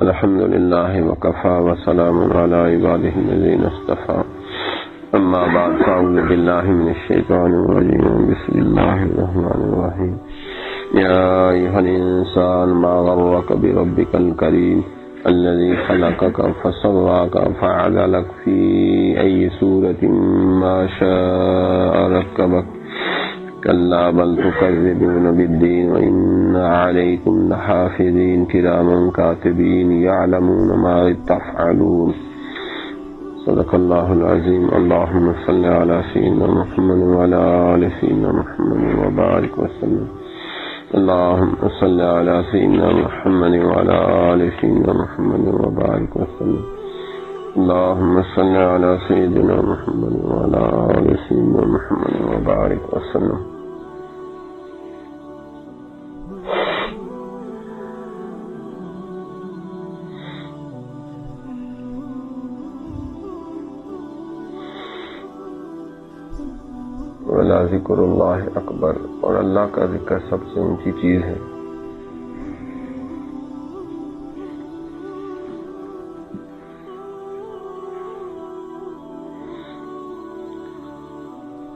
الحمد للہ وکفى وسلام علی عباده الذین اصطفى اما بعد فاعوذ باللہ من الشیطان الرجیم بسم اللہ الرحمن الرحیم یا ایھا الانسان ما غرک بربک الکریم الذی خلقک فسواک فعدلک فی ای صورت ما شاء رکبک کلا بل تکذبون بالدین وإن علیکم لحافظین کراما کاتبین یعلمون ما تفعلون صدق اللہ العظیم اللہم صل علی سیدنا محمد وعلی آل سیدنا محمد وبارک وسلم اللہم صل علی سیدنا محمد وعلی آل سیدنا محمد وبارک وسلم اللہم صل علی سیدنا محمد وعلی آل سیدنا محمد وبارک وسلم. وَلَا ذِكْرُ اللَّهِ اکبر، اور اللہ کا ذکر سب سے اونچی چیز ہے.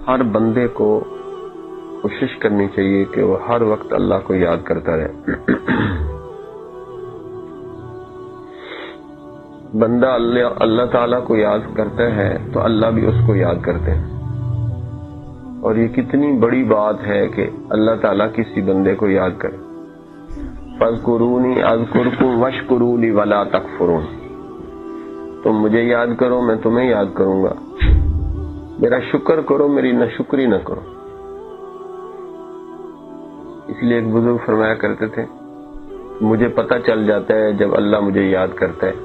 ہر بندے کو کوشش کرنی چاہیے کہ وہ ہر وقت اللہ کو یاد کرتا رہے. بندہ اللہ تعالیٰ کو یاد کرتا ہے تو اللہ بھی اس کو یاد کرتے ہیں. اور یہ کتنی بڑی بات ہے کہ اللہ تعالیٰ کسی بندے کو یاد کرے. فَاذْكُرُونِي أَذْكُرْكُمْ وَاشْكُرُوا لِي وَلَا تَكْفُرُونِ. تم مجھے یاد کرو، میں تمہیں یاد کروں گا. میرا شکر کرو، میری ناشکری نہ کرو. اس لیے ایک بزرگ فرمایا کرتے تھے مجھے پتہ چل جاتا ہے جب اللہ مجھے یاد کرتا ہے.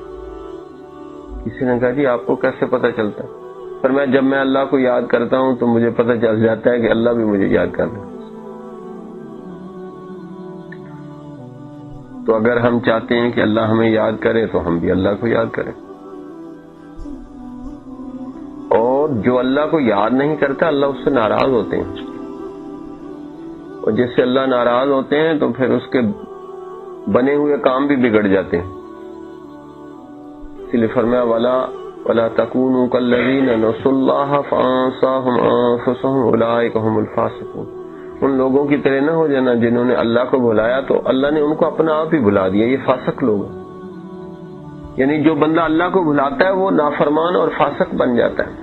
کسی نے کہا جی آپ کو کیسے پتہ چلتا ہے؟ فرمایا جب میں اللہ کو یاد کرتا ہوں تو مجھے پتہ چل جاتا ہے کہ اللہ بھی مجھے یاد کرتا ہے. تو اگر ہم چاہتے ہیں کہ اللہ ہمیں یاد کرے تو ہم بھی اللہ کو یاد کریں. اور جو اللہ کو یاد نہیں کرتا اللہ اس سے ناراض ہوتے ہیں، اور جس سے اللہ ناراض ہوتے ہیں تو پھر اس کے بنے ہوئے کام بھی بگڑ جاتے ہیں. اس لیے فرمایا وَلَا تَكُونُوا كَالَّذِينَ نَسُوا اللَّهَ فَأَنسَاهُمْ أَنفُسَهُمْ أُولَٰئِكَ هُمُ الْفَاسِقُونَ. ان لوگوں کی طرح نہ ہو جانا جنہوں نے اللہ کو بھلایا تو اللہ نے ان کو اپنا آپ ہی بھلا دیا. یہ فاسق لوگ ہیں. یعنی جو بندہ اللہ کو بھلاتا ہے وہ نافرمان اور فاسق بن جاتا ہے.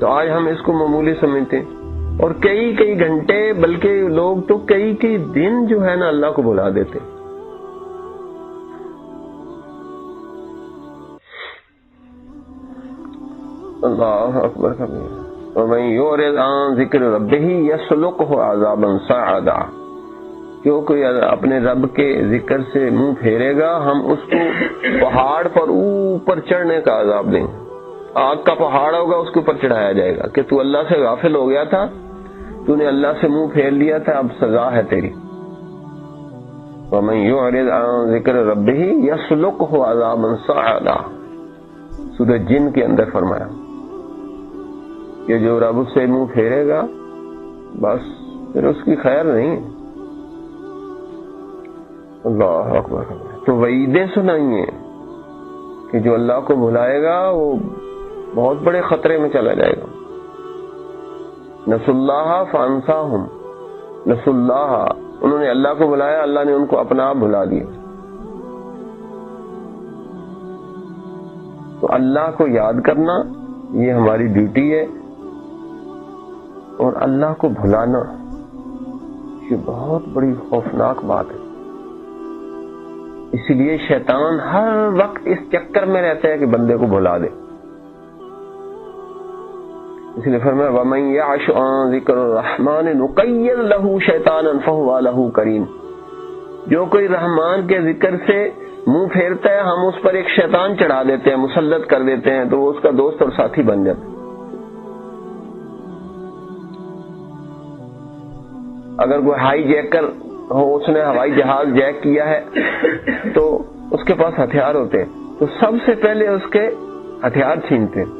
تو آج ہم اس کو معمولی سمجھتے ہیں، اور کئی گھنٹے بلکہ لوگ تو کئی دن جو ہے نا اللہ کو بھلا دیتے. اللہ اکبر کبیر. وَمَن يُعْرِضْ عَن ذِكْرِ رَبِّهِ يَسْلُكْهُ عَذَابًا صَعَدًا. جو کوئی اپنے رب کے ذکر سے منہ پھیرے گا ہم اس کو پہاڑ پر اوپر چڑھنے کا عذاب دیں گے. آگ کا پہاڑ ہوگا اس کے اوپر چڑھایا جائے گا کہ تو اللہ سے غافل ہو گیا تھا، تو نے اللہ سے منہ پھیر لیا تھا، اب سزا ہے تیری. وَمَن يُعْرِضْ عَن ذِكْرِ رَبِّهِ يَسْلُكْهُ عَذَابًا صَعَدًا. سورہ جن کے اندر فرمایا کہ جو رب سے منہ پھیرے گا بس پھر اس کی خیر نہیں. اللہ اکبر. تو وعیدیں سنائیے کہ جو اللہ کو بھلائے گا وہ بہت بڑے خطرے میں چلا جائے گا. نسوا اللہ فانساہم. نسوا اللہ، انہوں نے اللہ کو بھلایا، اللہ نے ان کو اپنا آپ بھلا دیا. تو اللہ کو یاد کرنا یہ ہماری ڈیوٹی ہے، اور اللہ کو بھلانا یہ بہت بڑی خوفناک بات ہے. اس لیے شیطان ہر وقت اس چکر میں رہتا ہے کہ بندے کو بھلا دے. اس لیے فرمایا وَمَن يَعْشُ عَن ذِكْرِ الرَّحْمَنِ نُقَيِّضْ لَهُ شَيْطَانًا فَهُوَ لَهُ قَرِينٌ. جو کوئی رحمان کے ذکر سے منہ پھیرتا ہے ہم اس پر ایک شیطان چڑھا دیتے ہیں، مسلط کر دیتے ہیں، تو وہ اس کا دوست اور ساتھی بن جاتا ہے. اگر کوئی ہائی جیکر ہو، اس نے ہوائی جہاز جیک کیا ہے تو اس کے پاس ہتھیار ہوتے ہیں، تو سب سے پہلے اس کے ہتھیار چھینتے ہیں.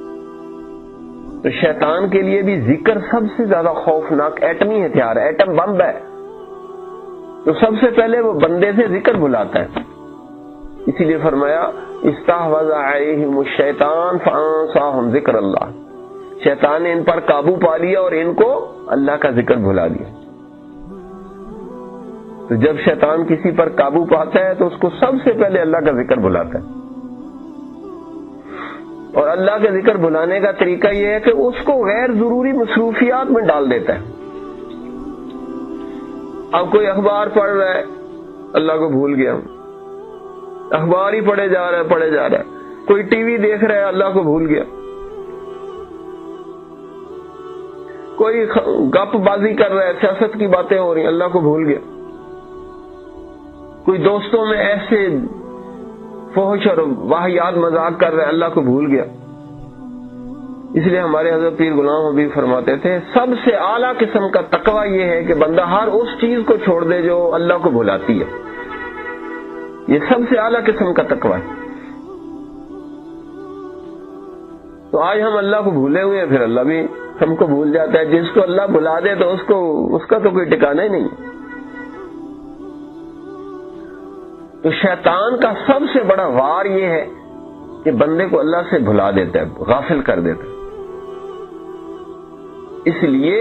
تو شیطان کے لیے بھی ذکر سب سے زیادہ خوفناک ایٹمی ہتھیار ہے، ایٹم بم ہے. تو سب سے پہلے وہ بندے سے ذکر بلاتا ہے. اسی لیے فرمایا استحوذ علیہم الشیطان فانساہم ذکر اللہ، شیطان نے ان پر قابو پا لیا اور ان کو اللہ کا ذکر بھلا دیا. تو جب شیطان کسی پر قابو پاتا ہے تو اس کو سب سے پہلے اللہ کا ذکر بلاتا ہے. اور اللہ کے ذکر بلانے کا طریقہ یہ ہے کہ اس کو غیر ضروری مصروفیات میں ڈال دیتا ہے. اب کوئی اخبار پڑھ رہا ہے، اللہ کو بھول گیا، اخبار ہی پڑھے جا رہا ہے. کوئی ٹی وی دیکھ رہا ہے، اللہ کو بھول گیا. کوئی گپ بازی کر رہا ہے، سیاست کی باتیں ہو رہی ہیں، اللہ کو بھول گیا. کوئی دوستوں میں ایسے فحش اور واہیات مذاق کر رہا ہے، اللہ کو بھول گیا. اس لیے ہمارے حضرت پیر غلام حبیب فرماتے تھے سب سے اعلیٰ قسم کا تقویٰ یہ ہے کہ بندہ ہر اس چیز کو چھوڑ دے جو اللہ کو بھلاتی ہے. یہ سب سے اعلیٰ قسم کا تقویٰ ہے. تو آج ہم اللہ کو بھولے ہوئے ہیں، پھر اللہ بھی ہم کو بھول جاتا ہے. جس کو اللہ بھلا دے تو اس کا تو کوئی ٹھکانا ہی نہیں. تو شیطان کا سب سے بڑا وار یہ ہے کہ بندے کو اللہ سے بھلا دیتا ہے، غافل کر دیتا ہے. اس لیے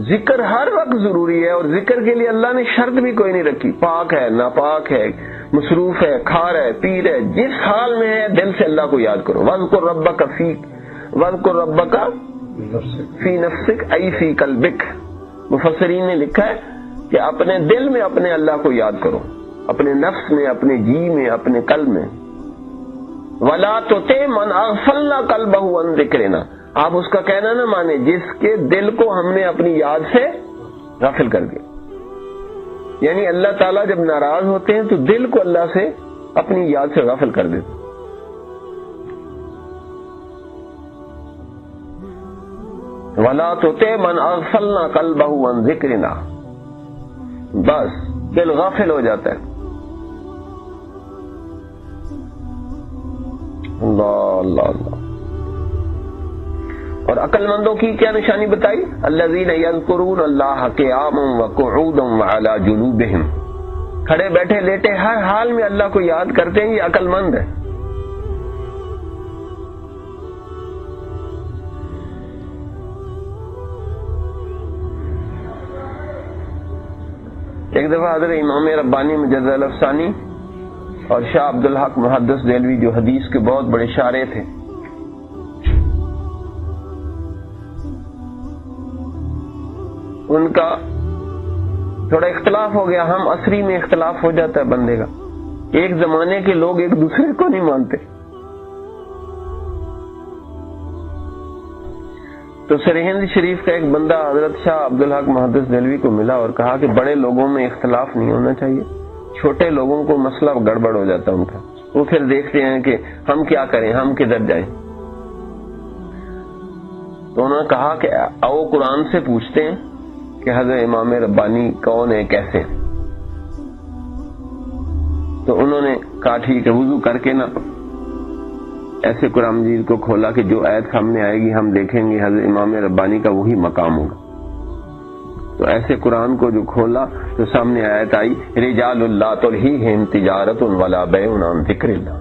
ذکر ہر وقت ضروری ہے، اور ذکر کے لیے اللہ نے شرط بھی کوئی نہیں رکھی. پاک ہے، ناپاک ہے، مصروف ہے، کھا رہا ہے، پی رہا ہے، جس حال میں ہے دل سے اللہ کو یاد کرو. وَاذْكُر رَبَّكَ فِي نَفْسِكَ أَيْ فِي قَلْبِكَ. مفسرین نے لکھا ہے کہ اپنے دل میں اپنے اللہ کو یاد کرو، اپنے نفس میں، اپنے جی میں، اپنے قلب میں. وَلَا تُطِعْ مَنْ أَغْفَلْنَا قَلْبَهُ عَنْ ذِكْرِنَا. آپ اس کا کہنا نہ مانے جس کے دل کو ہم نے اپنی یاد سے غافل کر دیا. یعنی اللہ تعالیٰ جب ناراض ہوتے ہیں تو دل کو اللہ سے اپنی یاد سے غافل کر دیتے. وَلَا تُطِعْ مَنْ أَغْفَلْنَا قَلْبَهُ عَنْ ذِكْرِنَا. بس دل غافل ہو جاتا ہے. اللہ اللہ اللہ. اور عقل مندوں کی کیا نشانی بتائی؟ الذین یذکرون اللہ قیاما وقعودا وعلی جنوبہم. کھڑے بیٹھے لیٹے ہر حال میں اللہ کو یاد کرتے ہیں، یہ عقل مند ہے. ایک دفعہ حضرت امام ربانی مجدد الافسانی اور شاہ عبدالحق محدث دہلوی جو حدیث کے بہت بڑے شارح تھے، ان کا تھوڑا اختلاف ہو گیا. ہم عصری میں اختلاف ہو جاتا ہے بندے کا. ایک زمانے کے لوگ ایک دوسرے کو نہیں مانتے. تو سرہند شریف کا ایک بندہ حضرت شاہ عبدالحق محدث دہلوی کو ملا اور کہا کہ بڑے لوگوں میں اختلاف نہیں ہونا چاہیے، چھوٹے لوگوں کو مسئلہ گڑبڑ ہو جاتا ہے ان کا. وہ پھر دیکھتے ہیں کہ ہم کیا کریں، ہم کدھر جائیں. تو انہوں نے کہا کہ آؤ قرآن سے پوچھتے ہیں کہ حضرت امام ربانی کون ہے، کیسے. تو انہوں نے کہا ٹھیک ہے، وضو کر کے نا ایسے قرآن مجید کو کھولا کہ جو آیت سامنے آئے گی ہم دیکھیں گے حضرت امام ربانی کا وہی مقام ہوگا. تو ایسے قرآن کو جو کھولا تو سامنے آیت آئی رجال اللہ تلہیہم تجارت ولا بیع عن ذکر اللہ،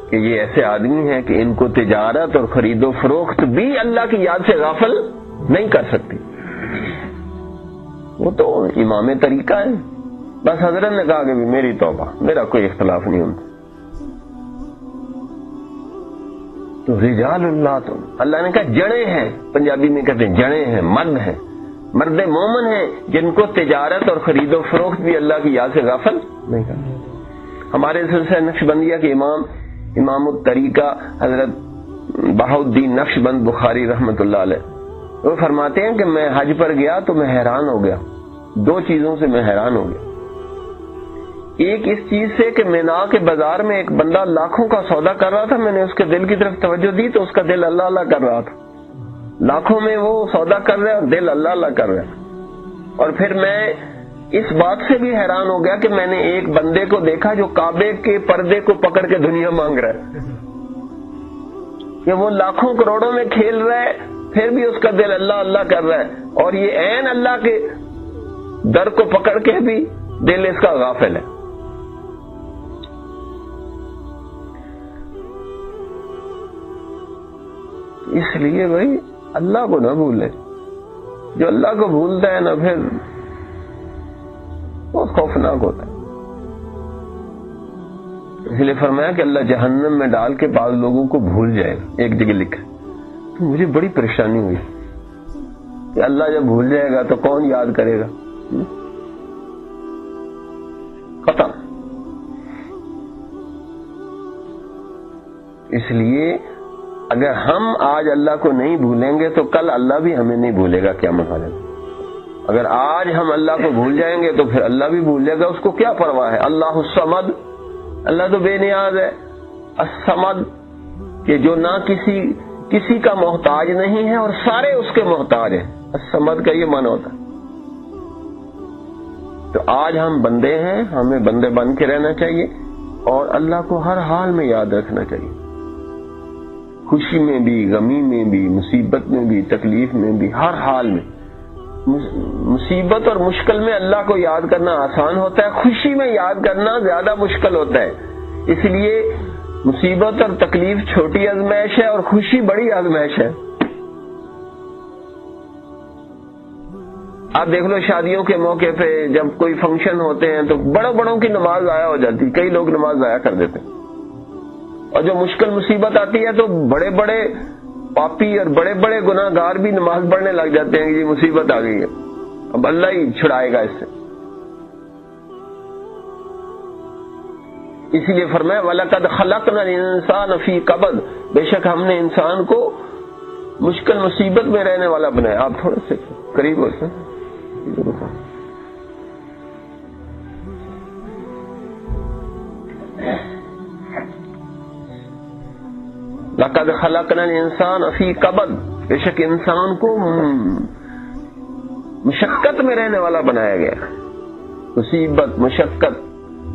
کہ یہ ایسے آدمی ہیں کہ ان کو تجارت اور خرید و فروخت بھی اللہ کی یاد سے غافل نہیں کر سکتی. وہ تو امام طریقہ ہے. بس حضرت نے کہا کہ میری توبہ، میرا کوئی اختلاف نہیں ہوتا. تو رجال اللہ، تو اللہ نے کہا جڑیں ہیں، پنجابی میں کہتے ہیں جڑیں ہیں، مرد ہیں، مرد مومن ہیں جن کو تجارت اور خرید و فروخت بھی اللہ کی یاد سے غافل نہیں کرتے. ہمارے سلسلہ نقشبندیہ کے امام الطریقہ حضرت بہاؤالدین نقشبند بخاری رحمۃ اللہ علیہ، وہ فرماتے ہیں کہ میں حج پر گیا تو میں حیران ہو گیا. دو چیزوں سے میں حیران ہو گیا. ایک اس چیز سے کہ مینا کے بازار میں ایک بندہ لاکھوں کا سودا کر رہا تھا. میں نے اس کے دل کی طرف توجہ دی تو اس کا دل اللہ اللہ کر رہا تھا. لاکھوں میں وہ سودا کر رہا ہے اور دل اللہ اللہ کر رہا ہے. اور پھر میں اس بات سے بھی حیران ہو گیا کہ میں نے ایک بندے کو دیکھا جو کعبے کے پردے کو پکڑ کے دنیا مانگ رہا ہے، کہ وہ لاکھوں کروڑوں میں کھیل رہا ہے پھر بھی اس کا دل اللہ اللہ کر رہا ہے. اور یہ عین اللہ کے در کو پکڑ کے بھی دل اس کا غافل ہے. اس لیے بھائی اللہ کو نہ بھولے. جو اللہ کو بھولتا ہے نا پھر بہت خوفناک ہوتا ہے. اس لیے فرمایا کہ اللہ جہنم میں ڈال کے بعض لوگوں کو بھول جائے گا. ایک جگہ لکھا تو مجھے بڑی پریشانی ہوئی کہ اللہ جب بھول جائے گا تو کون یاد کرے گا. ختم. اس لیے اگر ہم آج اللہ کو نہیں بھولیں گے تو کل اللہ بھی ہمیں نہیں بھولے گا قیامت والے دن. اگر آج ہم اللہ کو بھول جائیں گے تو پھر اللہ بھی بھول جائے گا. اس کو کیا پرواہ ہے. اللہ الصمد, اللہ تو بے نیاز ہے. الصمد کہ جو نہ کسی کا محتاج نہیں ہے اور سارے اس کے محتاج ہیں. الصمد کا یہ معنی ہوتا ہے. تو آج ہم بندے ہیں, ہمیں بندے بن کے رہنا چاہیے اور اللہ کو ہر حال میں یاد رکھنا چاہیے. خوشی میں بھی, غمی میں بھی, مصیبت میں بھی, تکلیف میں بھی, ہر حال میں. مصیبت اور مشکل میں اللہ کو یاد کرنا آسان ہوتا ہے, خوشی میں یاد کرنا زیادہ مشکل ہوتا ہے. اس لیے مصیبت اور تکلیف چھوٹی آزمائش ہے اور خوشی بڑی آزمائش ہے. آپ دیکھ لو شادیوں کے موقع پہ جب کوئی فنکشن ہوتے ہیں تو بڑوں کی نماز ضائع ہو جاتی. کئی لوگ نماز ضائع کر دیتے ہیں. اور جو مشکل مصیبت آتی ہے تو بڑے بڑے پاپی اور بڑے بڑے گناہ گار بھی نماز پڑھنے لگ جاتے ہیں کہ یہ مصیبت آ گئی ہے, اب اللہ ہی چھڑائے گا اس سے. اسی لیے فرمایا وَلَقَدْ خَلَقْنَا الْإِنسَانَ فِي كَبَدٍ, بے شک ہم نے انسان کو مشکل مصیبت میں رہنے والا بنایا. آپ تھوڑے سے قریب ہوتے ہیں. لقد خلقنا الانسان فی کبد, بے شک انسان کو مشقت میں رہنے والا بنایا گیا. مصیبت, مشقت.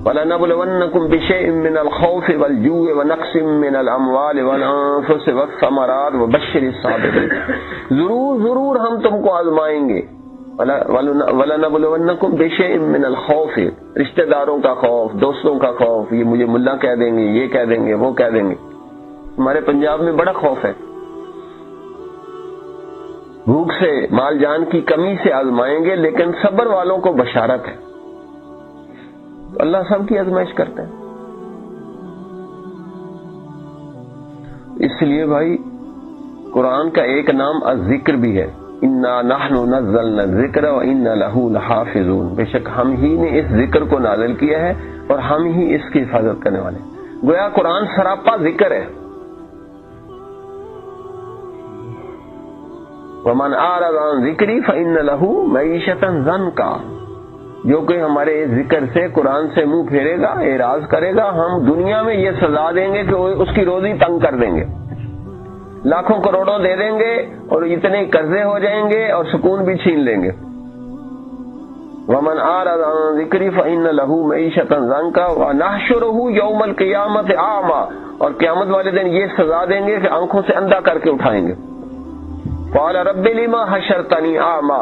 وَلَنَبْلُوَنَّكُمْ بِشَيْءٍ مِّنَ الْخَوْفِ وَالْجُوعِ وَنَقْصٍ مِّنَ الْأَمْوَالِ وَالْأَنفُسِ وَالثَّمَرَاتِ وَبَشِّرِ الصَّابِرِينَ, ضرور ہم تم کو آزمائیں گے. وَلَنَبْلُوَنَّكُمْ بِشَيْءٍ مِّنَ الْخَوْفِ, رشتہ داروں کا خوف, دوستوں کا خوف. یہ مجھے ملا کہہ دیں گے, یہ کہہ دیں گے, وہ کہہ دیں گے. ہمارے پنجاب میں بڑا خوف ہے. بھوک سے, مال جان کی کمی سے آزمائیں گے, لیکن صبر والوں کو بشارت ہے. اللہ سب کی آزمائش کرتا ہے. اس لیے بھائی قرآن کا ایک نام الذکر بھی ہے. انا نحن نزلنا الذکر وانا له لحافظون, بے شک ہم ہی نے اس ذکر کو نازل کیا ہے اور ہم ہی اس کی حفاظت کرنے والے ہیں. گویا قرآن سراپا ذکر ہے. ومن اعرض عن ذکری فإن له معیشۃ ضنکا, جو کوئی ہمارے ذکر سے, قرآن سے منہ پھیرے گا, اعراض کرے گا, ہم دنیا میں یہ سزا دیں گے کہ اس کی روزی تنگ کر دیں گے, لاکھوں کروڑوں دے دیں گے اور اتنے قرضے ہو جائیں گے اور سکون بھی چھین لیں گے. ومن اعرض عن ذکری فإن له معیشۃ ضنکا ونحشرہ یوم القیامۃ اعمی, اور قیامت والے دن یہ سزا دیں گے کہ آنکھوں سے اندھا کر کے اٹھائیں گے. قال رب لما حشرتنی اعمی,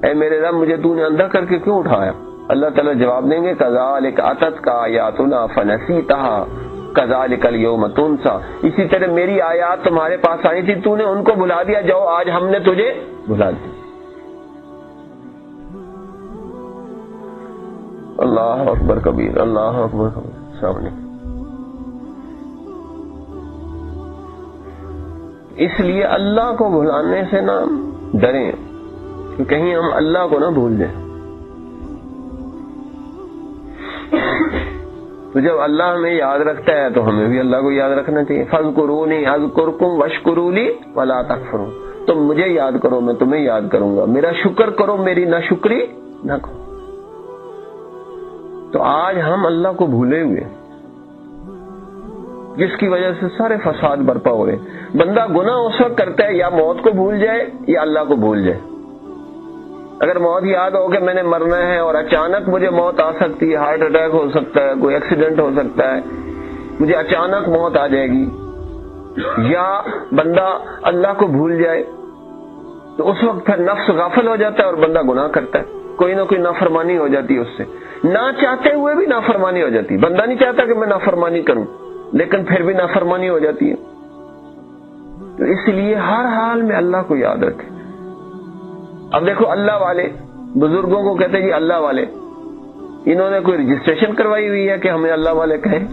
اے میرے رب مجھے تو نے اندھا کر کے کیوں اٹھایا. اللہ تعالیٰ جواب دیں گے کذالک اتتک آیاتنا فنسیتها کذالک اليوم تنسا, اسی طرح میری آیات تمہارے پاس آئی تھی, تو نے ان کو بھلا دیا, جاؤ آج ہم نے تجھے بھلا دیا. اللہ اکبر کبیر, اللہ اکبر کبیر. السلام علیکم. اس لیے اللہ کو بھلانے سے نہ ڈریں کہ کہیں ہم اللہ کو نہ بھول جائیں. تو جب اللہ ہمیں یاد رکھتا ہے تو ہمیں بھی اللہ کو یاد رکھنا چاہیے. فاذکرونی اذکرکم واشکروا لی ولا تکفرون, تم مجھے یاد کرو میں تمہیں یاد کروں گا, میرا شکر کرو میری ناشکری نہ کرو. تو آج ہم اللہ کو بھولے ہوئے, جس کی وجہ سے سارے فساد برپا ہو رہے. بندہ گناہ اس وقت کرتا ہے یا موت کو بھول جائے یا اللہ کو بھول جائے. اگر موت یاد ہو کہ میں نے مرنا ہے اور اچانک مجھے موت آ سکتی ہے, ہارٹ اٹیک ہو سکتا ہے, کوئی ایکسیڈنٹ ہو سکتا ہے, مجھے اچانک موت آ جائے گی, یا بندہ اللہ کو بھول جائے تو اس وقت پھر نفس غافل ہو جاتا ہے اور بندہ گناہ کرتا ہے, کوئی نہ کوئی نافرمانی ہو جاتی ہے اس سے. نہ چاہتے ہوئے بھی نافرمانی ہو جاتی. بندہ نہیں چاہتا کہ میں نافرمانی کروں لیکن پھر بھی نافرمانی ہو جاتی ہے. تو اس لیے ہر حال میں اللہ کو یاد رکھیں. اب دیکھو اللہ والے بزرگوں کو کہتے ہیں جی اللہ والے, انہوں نے کوئی رجسٹریشن کروائی ہوئی ہے کہ ہمیں اللہ والے کہیں؟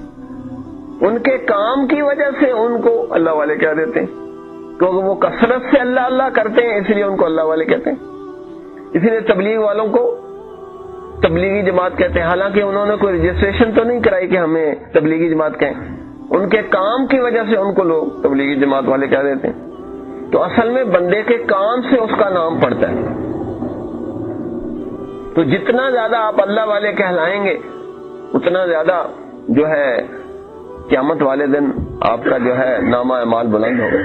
ان کے کام کی وجہ سے ان کو اللہ والے کہہ دیتے ہیں, کیونکہ وہ کثرت سے اللہ اللہ کرتے ہیں اس لیے ان کو اللہ والے کہتے ہیں. اسی لیے تبلیغ والوں کو تبلیغی جماعت کہتے ہیں, حالانکہ انہوں نے کوئی رجسٹریشن تو نہیں کرائی کہ ہمیں تبلیغی جماعت کہیں. ان کے کام کی وجہ سے ان کو لوگ تبلیغی جماعت والے کہہ دیتے ہیں. تو اصل میں بندے کے کام سے اس کا نام پڑتا ہے. تو جتنا زیادہ آپ اللہ والے کہلائیں گے اتنا زیادہ جو ہے قیامت والے دن آپ کا جو ہے نامہ اعمال بلند ہوگا.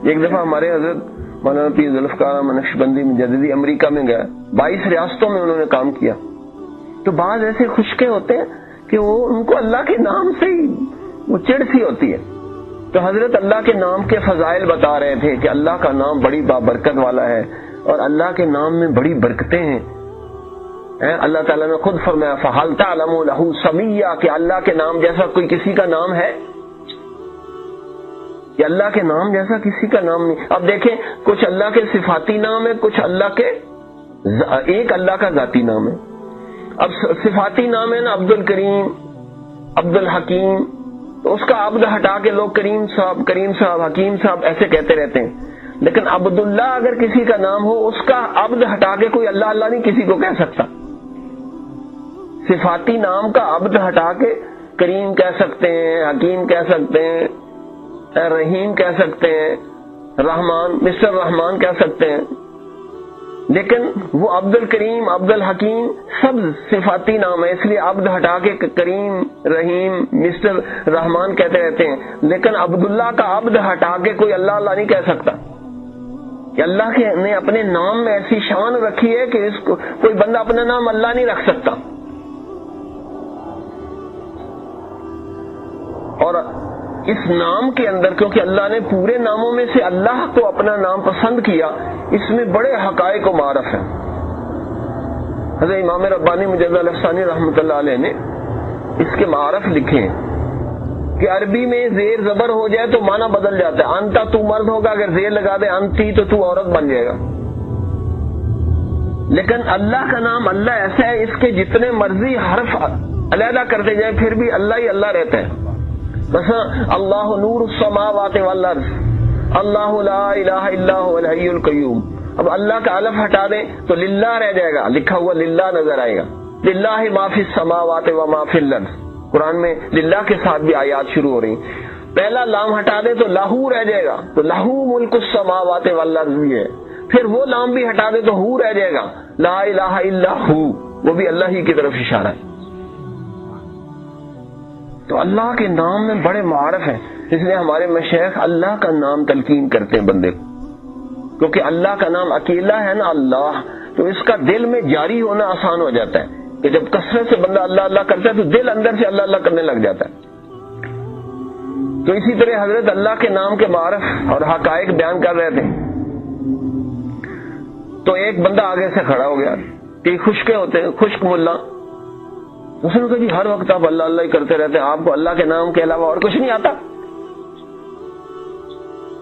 ایک دفعہ ہمارے حضرت مولانا پیر ذوالفقار احمد نقشبندی مجددی امریکہ میں گیا, 22 ریاستوں میں انہوں نے کام کیا. تو بعض ایسے خشکے ہوتے ہیں کہ وہ ان کو اللہ کے نام سے ہی وہ چڑ سی ہوتی ہے. تو حضرت اللہ کے نام کے فضائل بتا رہے تھے کہ اللہ کا نام بڑی بابرکت والا ہے اور اللہ کے نام میں بڑی برکتیں ہیں. اللہ تعالیٰ نے خود فرمایا فَهَلْ تَعْلَمُ لَهُ سَمِيًّا, کہ اللہ کے نام جیسا کوئی کسی کا نام ہے؟ کہ اللہ کے نام جیسا کسی کا نام نہیں. اب دیکھیں کچھ اللہ کے صفاتی نام ہے, کچھ اللہ کے ایک اللہ کا ذاتی نام ہے. اب صفاتی نام ہے نا عبد الکریم, عبد الحکیم, تو اس کا عبد ہٹا کے لوگ کریم صاحب حکیم صاحب ایسے کہتے رہتے ہیں. لیکن عبداللہ اگر کسی کا نام ہو اس کا عبد ہٹا کے کوئی اللہ اللہ نہیں کسی کو کہہ سکتا. صفاتی نام کا عبد ہٹا کے کریم کہہ سکتے ہیں, حکیم کہہ سکتے ہیں, رحیم کہہ سکتے ہیں, رحمان مسٹر رحمان کہہ سکتے ہیں. لیکن وہ عبد الکریم عبد الحکیم سب صفاتی نام ہے, اس لیے عبد ہٹا کے کریم رحیم مسٹر رحمان کہتے رہتے ہیں. لیکن عبداللہ کا عبد ہٹا کے کوئی اللہ اللہ نہیں کہہ سکتا. کہ اللہ کے نے اپنے نام میں ایسی شان رکھی ہے کہ اس کو کوئی بندہ اپنا نام اللہ نہیں رکھ سکتا. اور اس نام کے اندر کیونکہ اللہ نے پورے ناموں میں سے اللہ کو اپنا نام پسند کیا, اس میں بڑے حقائق و معارف ہیں. حضرت امام ربانی مجدد الافسانی رحمۃ اللہ علیہ نے اس کے معارف لکھے ہیں کہ عربی میں زیر زبر ہو جائے تو معنی بدل جاتا ہے. انتا تو مرد ہوگا, اگر زیر لگا دے انتی تو عورت بن جائے گا. لیکن اللہ کا نام اللہ ایسا ہے اس کے جتنے مرضی حرف علیحدہ کرتے جائیں پھر بھی اللہ ہی اللہ رہتا ہے. مثلا اللہ نور السماوات والارض, اللہ لا الہ الا هو الحی القیوم. اب اللہ کا الف ہٹا دیں تو للہ رہ جائے گا, لکھا ہوا للہ نظر آئے گا. للہ ما فی السماوات و ما فی الارض, قرآن میں للہ کے ساتھ بھی آیات شروع ہو رہی. پہلا لام ہٹا دے تو لاہو رہ جائے گا, تو لاہو ملک السماوات والارض بھی ہے. پھر وہ لام بھی ہٹا دے تو ہو رہ جائے گا, لا الہ الا ہو, وہ بھی اللہ ہی کی طرف اشارہ ہے. تو اللہ کے نام میں بڑے معارف ہیں, اس لیے ہمارے مشائخ اللہ کا نام تلقین کرتے ہیں بندے کو, کیونکہ اللہ کا نام اکیلا ہے نا اللہ, تو اس کا دل میں جاری ہونا آسان ہو جاتا ہے کہ جب کثرت سے بندہ اللہ اللہ کرتا ہے تو دل اندر سے اللہ اللہ کرنے لگ جاتا ہے. تو اسی طرح حضرت اللہ کے نام کے معارف اور حقائق بیان کر رہے تھے. تو ایک بندہ آگے سے کھڑا ہو گیا, کہ خشکے ہوتے ہیں, خشک ملا. اس نے کہا جی ہر وقت آپ اللہ اللہ ہی کرتے رہتے ہیں, آپ کو اللہ کے نام کے علاوہ اور کچھ نہیں آتا؟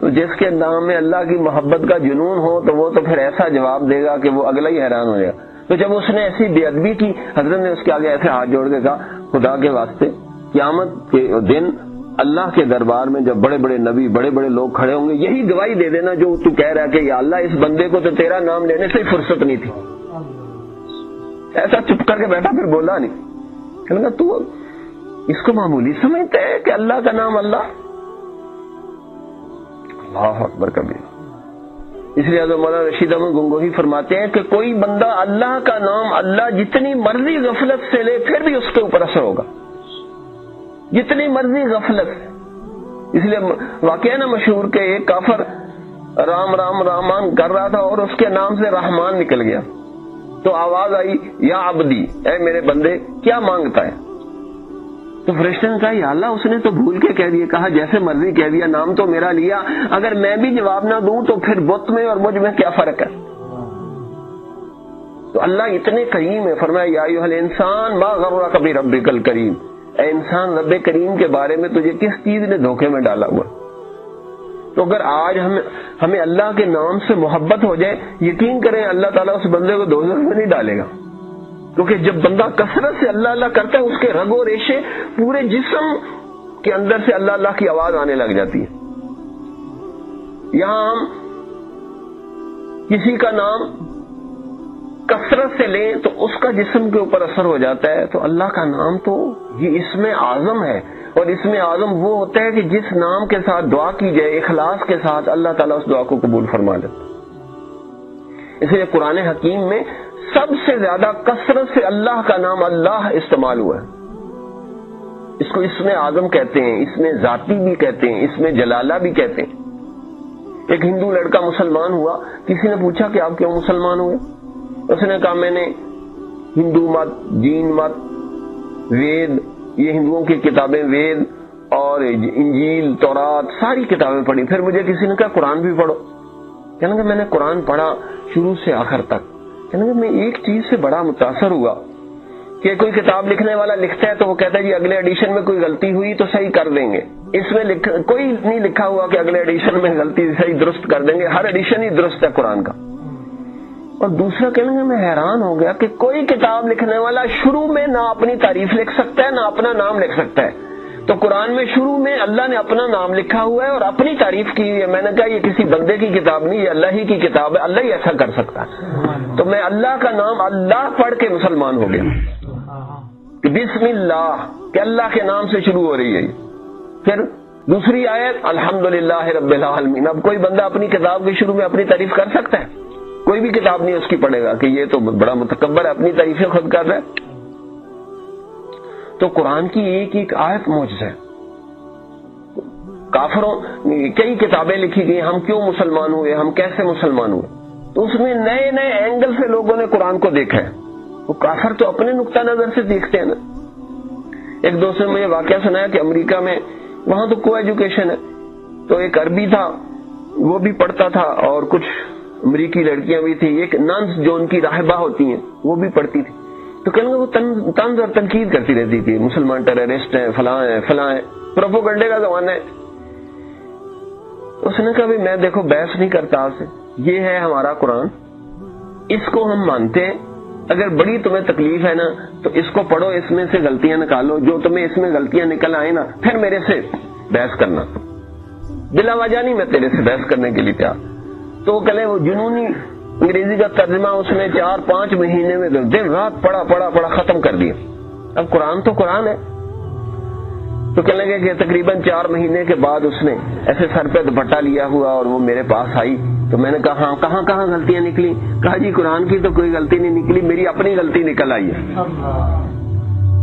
تو جس کے نام میں اللہ کی محبت کا جنون ہو تو وہ تو پھر ایسا جواب دے گا کہ وہ اگلا ہی حیران ہو جائے گا. تو جب اس نے ایسی بے ادبی کی, حضرت نے اس کے آگے ایسے ہاتھ جوڑ کے کہا خدا کے واسطے قیامت کے دن اللہ کے دربار میں جب بڑے بڑے نبی بڑے بڑے لوگ کھڑے ہوں گے, یہی گواہی دے دینا جو تو کہہ رہا ہے کہ یا اللہ اس بندے کو تو تیرا نام لینے سے ہی فرصت نہیں تھی. ایسا چپ کر کے بیٹھا, پھر بولا نہیں. کہ تو اس کو معمولی سمجھتا ہے کہ اللہ کا نام اللہ. اللہ اکبر کبیر. اس لیے حضرت مولانا رشید احمد گنگوہی فرماتے ہیں کہ کوئی بندہ اللہ کا نام اللہ جتنی مرضی غفلت سے لے پھر بھی اس کے اوپر اثر ہوگا, جتنی مرضی غفلت. اس لیے واقعہ نا مشہور کہ ایک کافر رام رام رحمان کر رہا تھا اور اس کے نام سے رحمان نکل گیا. تو آواز آئی یا عبدی, اے میرے بندے کیا مانگتا ہے؟ تو فرشتے نے کہا یا اللہ اس نے تو بھول کے کہہ دیا. کہا جیسے مرضی کہہ دیا, نام تو میرا لیا, اگر میں بھی جواب نہ دوں تو پھر بت میں اور مجھ میں کیا فرق ہے؟ تو اللہ اتنے کریم ہے، فرمایا یا ایھا الانسان ما غرک بربک الکریم، اے انسان رب کریم کے بارے میں تجھے کس چیز نے دھوکے میں ڈالا ہوا؟ تو اگر آج ہمیں اللہ کے نام سے محبت ہو جائے، یقین کریں اللہ تعالیٰ اس بندے کو دوزخ میں نہیں ڈالے گا، کیونکہ جب بندہ کثرت سے اللہ اللہ کرتا ہے اس کے رگ و ریشے پورے جسم کے اندر سے اللہ اللہ کی آواز آنے لگ جاتی ہے۔ یہاں ہم کسی کا نام کثرت سے لیں تو اس کا جسم کے اوپر اثر ہو جاتا ہے، تو اللہ کا نام تو یہ اسم اعظم ہے، اور اسم اعظم وہ ہوتا ہے کہ جس نام کے ساتھ دعا کی جائے اخلاص کے ساتھ، اللہ تعالیٰ اس دعا کو قبول فرما لیتا ہے۔ اس لیے قرآن حکیم میں سب سے زیادہ کثرت سے اللہ کا نام اللہ استعمال ہوا ہے۔ اس کو اسم اعظم کہتے ہیں، اسم ذاتی بھی کہتے ہیں، اسم جلالہ بھی کہتے ہیں۔ ایک ہندو لڑکا مسلمان ہوا، کسی نے پوچھا کہ آپ کیوں مسلمان ہوئے؟ اس نے کہا میں نے ہندو مت، جین مت، وید، یہ ہندوؤں کی کتابیں وید اور انجیل، تورات، ساری کتابیں پڑھی۔ پھر مجھے کسی نے کہا قرآن بھی پڑھو۔ کہنے لگا میں نے قرآن پڑھا شروع سے آخر تک۔ کہنے لگا میں ایک چیز سے بڑا متاثر ہوا کہ کوئی کتاب لکھنے والا لکھتا ہے تو وہ کہتا ہے جی اگلے ایڈیشن میں کوئی غلطی ہوئی تو صحیح کر دیں گے، اس میں کوئی نہیں لکھا ہوا کہ اگلے ایڈیشن میں غلطی صحیح درست کر دیں گے، ہر ایڈیشن ہی درست ہے قرآن کا۔ اور دوسرا کہنے لگا میں حیران ہو گیا کہ کوئی کتاب لکھنے والا شروع میں نہ اپنی تعریف لکھ سکتا ہے نہ اپنا نام لکھ سکتا ہے، تو قرآن میں شروع میں اللہ نے اپنا نام لکھا ہوا ہے اور اپنی تعریف کی ہے۔ میں نے کہا یہ کسی بندے کی کتاب نہیں، یہ اللہ ہی کی کتاب ہے، اللہ ہی ایسا کر سکتا ہے۔ تو میں اللہ کا نام اللہ پڑھ کے مسلمان ہو گیا کہ بسم اللہ، کہ اللہ کے نام سے شروع ہو رہی ہے۔ پھر دوسری آیت الحمدللہ رب العالمین۔ اب کوئی بندہ اپنی کتاب کے شروع میں اپنی تعریف کر سکتا ہے؟ کوئی بھی کتاب نہیں اس کی پڑھے گا کہ یہ تو بڑا متکبر ہے، اپنی تعریفیں خود کر رہا ہے۔ تو قرآن کی ایک ایک آیت معجزہ ہے۔ کافروں کئی کتابیں لکھی گئی، ہم کیوں مسلمان ہوئے، ہم کیسے مسلمان ہوئے، تو اس میں نئے نئے اینگل سے لوگوں نے قرآن کو دیکھا ہے۔ وہ کافر تو اپنے نقطہ نظر سے دیکھتے ہیں نا۔ ایک دوست نے مجھے واقعہ سنایا کہ امریکہ میں وہاں تو کو ایجوکیشن ہے، تو ایک عربی تھا وہ بھی پڑھتا تھا اور کچھ امریکی لڑکیاں بھی تھی، ایک ننس جو ان کی راہبہ ہوتی ہیں وہ بھی پڑھتی تھی۔ تو کہنے وہ طنز اور تنقید کرتی رہتی تھی، مسلمان ٹیررسٹ ہیں، فلاں ہیں فلاں ہیں، پروپیگنڈے کا زمانہ ہے۔ اس نے کہا بھی میں دیکھو بحث نہیں کرتا آپ سے، یہ ہے ہمارا قرآن، اس کو ہم مانتے ہیں، اگر بڑی تمہیں تکلیف ہے نا تو اس کو پڑھو، اس میں سے غلطیاں نکالو، جو تمہیں اس میں غلطیاں نکل آئے نا پھر میرے سے بحث کرنا، بلا وجہ نہیں میں تیرے سے بحث کرنے کے لیے تیار۔ تو وہ کہلے وہ جنونی انگریزی کا ترجمہ اس نے 4-5 مہینے میں دن رات پڑھا ختم کر دیا۔ اب قرآن تو قرآن ہے۔ تو کہنے لگے کہ تقریباً 4 مہینے کے بعد اس نے ایسے سر پہ دوپٹہ لیا ہوا اور وہ میرے پاس آئی، تو میں نے کہا ہاں کہاں غلطیاں نکلی؟ کہا جی قرآن کی تو کوئی غلطی نہیں نکلی، میری اپنی غلطی نکل آئی ہے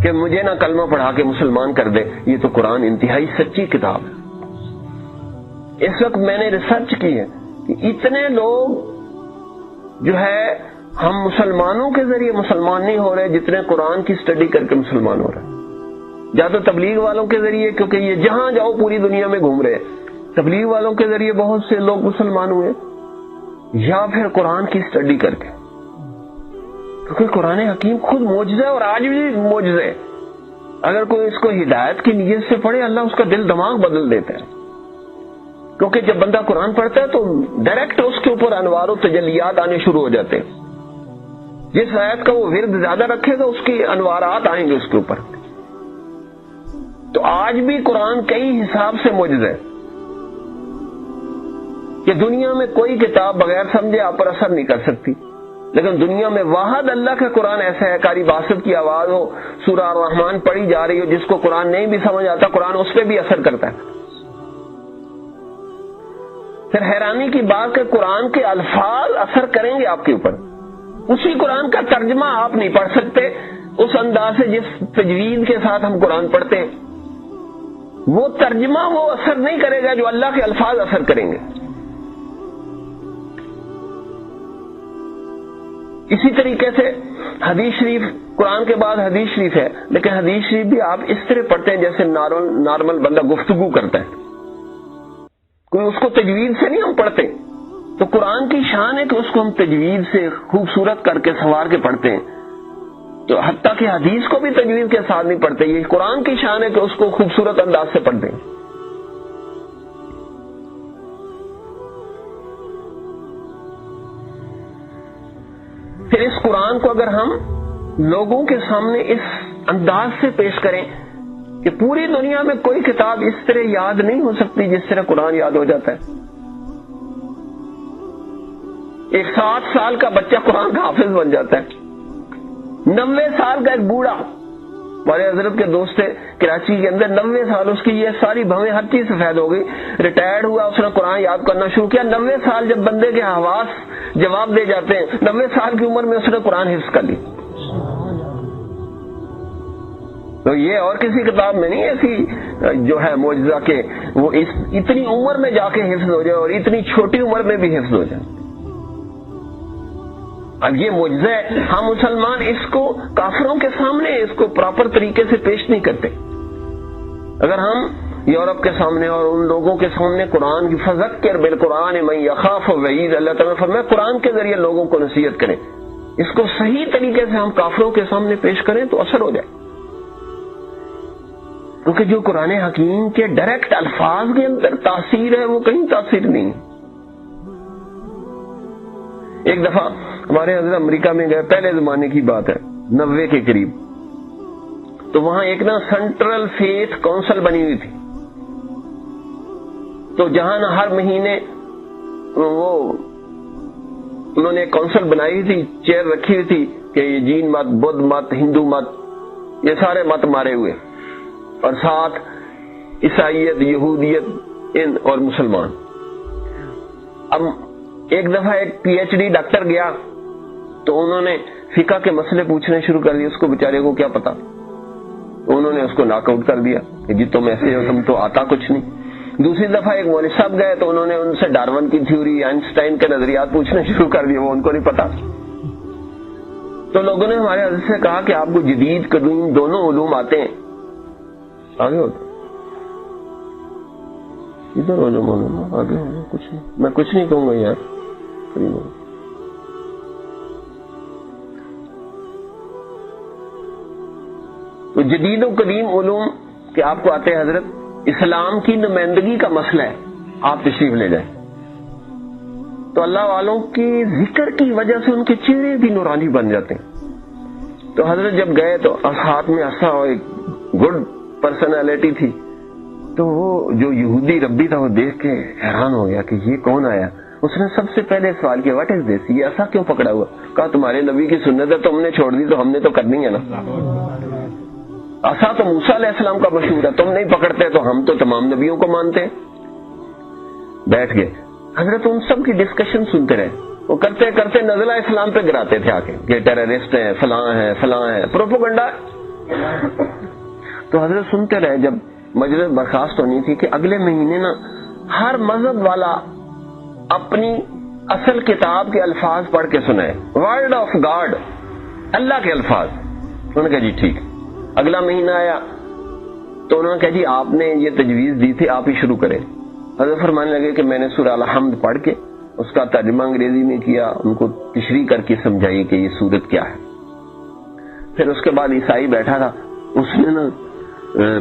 کہ مجھے نہ کلمہ پڑھا کے مسلمان کر دے۔ یہ تو قرآن انتہائی سچی کتاب ہے۔ اس وقت میں نے ریسرچ کی ہے کہ اتنے لوگ جو ہے ہم مسلمانوں کے ذریعے مسلمان نہیں ہو رہے جتنے قرآن کی سٹڈی کر کے مسلمان ہو رہے ہیں۔ یا تو تبلیغ والوں کے ذریعے، کیونکہ یہ جہاں جاؤ پوری دنیا میں گھوم رہے ہیں، تبلیغ والوں کے ذریعے بہت سے لوگ مسلمان ہوئے، یا پھر قرآن کی سٹڈی کر کے، کیونکہ قرآن حکیم خود معجزہ ہے اور آج بھی معجزہ ہے۔ اگر کوئی اس کو ہدایت کی نیت سے پڑھے اللہ اس کا دل دماغ بدل دیتا ہے، کیونکہ جب بندہ قرآن پڑھتا ہے تو ڈائریکٹ اس کے اوپر انوار و تجلیات آنے شروع ہو جاتے ہیں۔ جس آیت کا وہ ورد زیادہ رکھے گا اس کی انوارات آئیں گے اس کے اوپر۔ تو آج بھی قرآن کئی حساب سے معجزہ ہے کہ دنیا میں کوئی کتاب بغیر سمجھے آپ پر اثر نہیں کر سکتی، لیکن دنیا میں واحد اللہ کا قرآن ایسا ہے، قاری باسط کی آواز ہو، سورہ الرحمن پڑھی جا رہی ہو، جس کو قرآن نہیں بھی سمجھ آتا قرآن اس پہ بھی اثر کرتا ہے۔ پھر حیرانی کی بات کہ قرآن کے الفاظ اثر کریں گے آپ کے اوپر، اسی قرآن کا ترجمہ آپ نہیں پڑھ سکتے اس انداز سے جس تجوید کے ساتھ ہم قرآن پڑھتے ہیں، وہ ترجمہ وہ اثر نہیں کرے گا جو اللہ کے الفاظ اثر کریں گے۔ اسی طریقے سے حدیث شریف، قرآن کے بعد حدیث شریف ہے، لیکن حدیث شریف بھی آپ اس طرح پڑھتے ہیں جیسے نارمل بندہ گفتگو کرتا ہے، کوئی اس کو تجوید سے نہیں ہم پڑھتے، تو قرآن کی شان ہے کہ اس کو ہم تجوید سے خوبصورت کر کے سنوار کے پڑھتے ہیں، تو حتیٰ کہ حدیث کو بھی تجوید کے ساتھ نہیں پڑھتے، یہ قرآن کی شان ہے کہ اس کو خوبصورت انداز سے پڑھتے ہیں۔ پھر اس قرآن کو اگر ہم لوگوں کے سامنے اس انداز سے پیش کریں کہ پوری دنیا میں کوئی کتاب اس طرح یاد نہیں ہو سکتی جس طرح قرآن یاد ہو جاتا ہے۔ ایک 7 سال کا بچہ قرآن کا حافظ بن جاتا ہے، 90 سال کا ایک بوڑھا، ہمارے حضرت کے دوست تھے کراچی کے اندر، 90 سال اس کی یہ ساری بھویں ہر چیز سفید ہو گئی، ریٹائرڈ ہوا، اس نے قرآن یاد کرنا شروع کیا۔ 90 سال جب بندے کے حواس جواب دے جاتے ہیں، 90 سال کی عمر میں اس نے قرآن حفظ کر لی۔ تو یہ اور کسی کتاب میں نہیں ایسی جو ہے معجزہ کہ وہ اتنی عمر میں جا کے حفظ ہو جائے اور اتنی چھوٹی عمر میں بھی حفظ ہو جائے۔ اب یہ معجزہ ہے، ہم مسلمان اس کو کافروں کے سامنے اس کو پراپر طریقے سے پیش نہیں کرتے۔ اگر ہم یورپ کے سامنے اور ان لوگوں کے سامنے قرآن کی فذکر بالقرآن من یخاف وعید، اللہ تعالیٰ فرمایا قرآن کے ذریعے لوگوں کو نصیحت کریں، اس کو صحیح طریقے سے ہم کافروں کے سامنے پیش کریں تو اثر ہو جائے، کیونکہ جو قرآن حکیم کے ڈائریکٹ الفاظ کے اندر تاثیر ہے وہ کہیں تاثیر نہیں ہے۔ ایک دفعہ ہمارے حضرت امریکہ میں گئے، پہلے زمانے کی بات ہے، 90 کے قریب، تو وہاں ایک نا سینٹرل فیتھ کونسل بنی ہوئی تھی، تو جہاں نا ہر مہینے وہ انہوں نے کونسل بنائی تھی، چیئر رکھی ہوئی تھی کہ یہ جین مت، بدھ مت، ہندو مت، یہ سارے مت مارے ہوئے، اور ساتھ عیسائیت، یہودیت اور مسلمان۔ اب ایک دفعہ ایک پی ایچ ڈی ڈاکٹر گیا تو انہوں نے فقہ کے مسئلے پوچھنے شروع کر دیے، اس کو بیچارے کو کیا پتا، تو انہوں نے اس کو ناک آؤٹ کر دیا کہ جی تم ایسے ہو، تم تو آتا کچھ نہیں۔ دوسری دفعہ ایک مولوی صاحب گئے تو انہوں نے ان سے ڈارون کی تھیوری، آئنسٹائن کے نظریات پوچھنے شروع کر دیے، وہ ان کو نہیں پتا۔ تو لوگوں نے ہمارے حضرت سے کہا کہ آپ کو جدید قدیم دونوں علوم آتے ہیں؟ آگے ہوتا ادھر ہو جاؤ مولانا، آگے ہو جاؤ، کچھ نہیں، میں کچھ نہیں کہوں گا یار۔ تو جدید و قدیم علوم کہ آپ کو آتے ہیں حضرت، اسلام کی نمائندگی کا مسئلہ ہے، آپ تشریف لے جائیں تو اللہ والوں کی ذکر کی وجہ سے ان کے چہرے بھی نورانی بن جاتے ہیں۔ تو حضرت جب گئے تو ہاتھ میں عصا اور ایک گڈ پرسنالٹی تھی، تو وہ جو یہودی ربی تھا وہ دیکھ کے حیران ہو گیا کہ یہ کون آیا۔ اس نے سب سے پہلے سوال کیا واٹ از دس، یہ عصا کیوں پکڑا ہوا؟ کہا تمہارے نبی کی سنت ہے، تم نے چھوڑ دی تو ہم نے تو کرنی ہے نا۔ عصا تو موسیٰ علیہ السلام کا مشہور ہے، تم نہیں پکڑتے تو ہم تو تمام نبیوں کو مانتے ہیں۔ بیٹھ گئے، حضرت ان سب کی ڈسکشن سنتے رہے، وہ کرتے کرتے نزلہ اسلام پہ گراتے تھے آ کے کہ ٹیررسٹ ہیں، فلاں ہیں فلاں ہیں، پروپیگنڈا۔ تو حضرت سنتے رہے، جب مجلس برخاست ہونی تھی کہ اگلے مہینے نا ہر مذہب والا اپنی اصل کتاب کے الفاظ پڑھ کے سنائے، ورڈ آف گاڈ، اللہ کے الفاظ۔ انہوں نے کہا جی ٹھیک۔ اگلا مہینہ آیا تو انہوں نے کہا جی آپ نے یہ تجویز دی تھی، آپ ہی شروع کریں۔ حضرت فرمانے لگے کہ میں نے سورہ الحمد پڑھ کے اس کا ترجمہ انگریزی میں کیا، ان کو تشریح کر کے سمجھائی کہ یہ سورت کیا ہے۔ پھر اس کے بعد عیسائی بیٹھا تھا، اس نے نا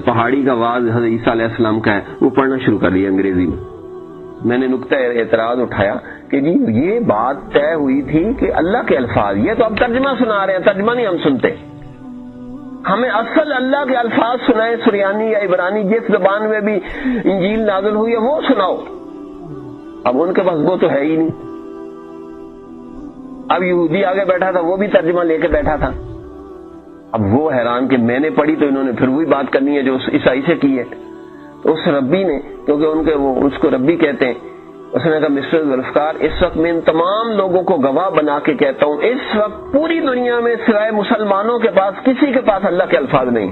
پہاڑی کا آواز حضرت عیسیٰ علیہ السلام کا ہے وہ پڑھنا شروع کر دیا انگریزی میں۔ میں نے نقطہ اعتراض اٹھایا کہ جی یہ بات طے ہوئی تھی کہ اللہ کے الفاظ، یہ تو اب ترجمہ سنا رہے ہیں، ترجمہ نہیں ہم سنتے، ہمیں اصل اللہ کے الفاظ سنائے، سریانی یا عبرانی جس زبان میں بھی انجیل نازل ہوئی ہے وہ سناؤ۔ اب ان کے پاس وہ تو ہے ہی نہیں۔ اب یہودی آگے بیٹھا تھا، وہ بھی ترجمہ لے کے بیٹھا تھا۔ اب وہ حیران کہ میں نے پڑھی تو انہوں نے پھر وہی بات کرنی ہے جو عیسائی سے کی ہے۔ تو اس ربی نے، کیونکہ ان کے وہ اس کو ربی کہتے ہیں، اس نے کہا مسٹر ذوالفقار اس وقت میں ان تمام لوگوں کو گواہ بنا کے کہتا ہوں اس وقت پوری دنیا میں سوائے مسلمانوں کے پاس کسی کے پاس اللہ کے الفاظ نہیں۔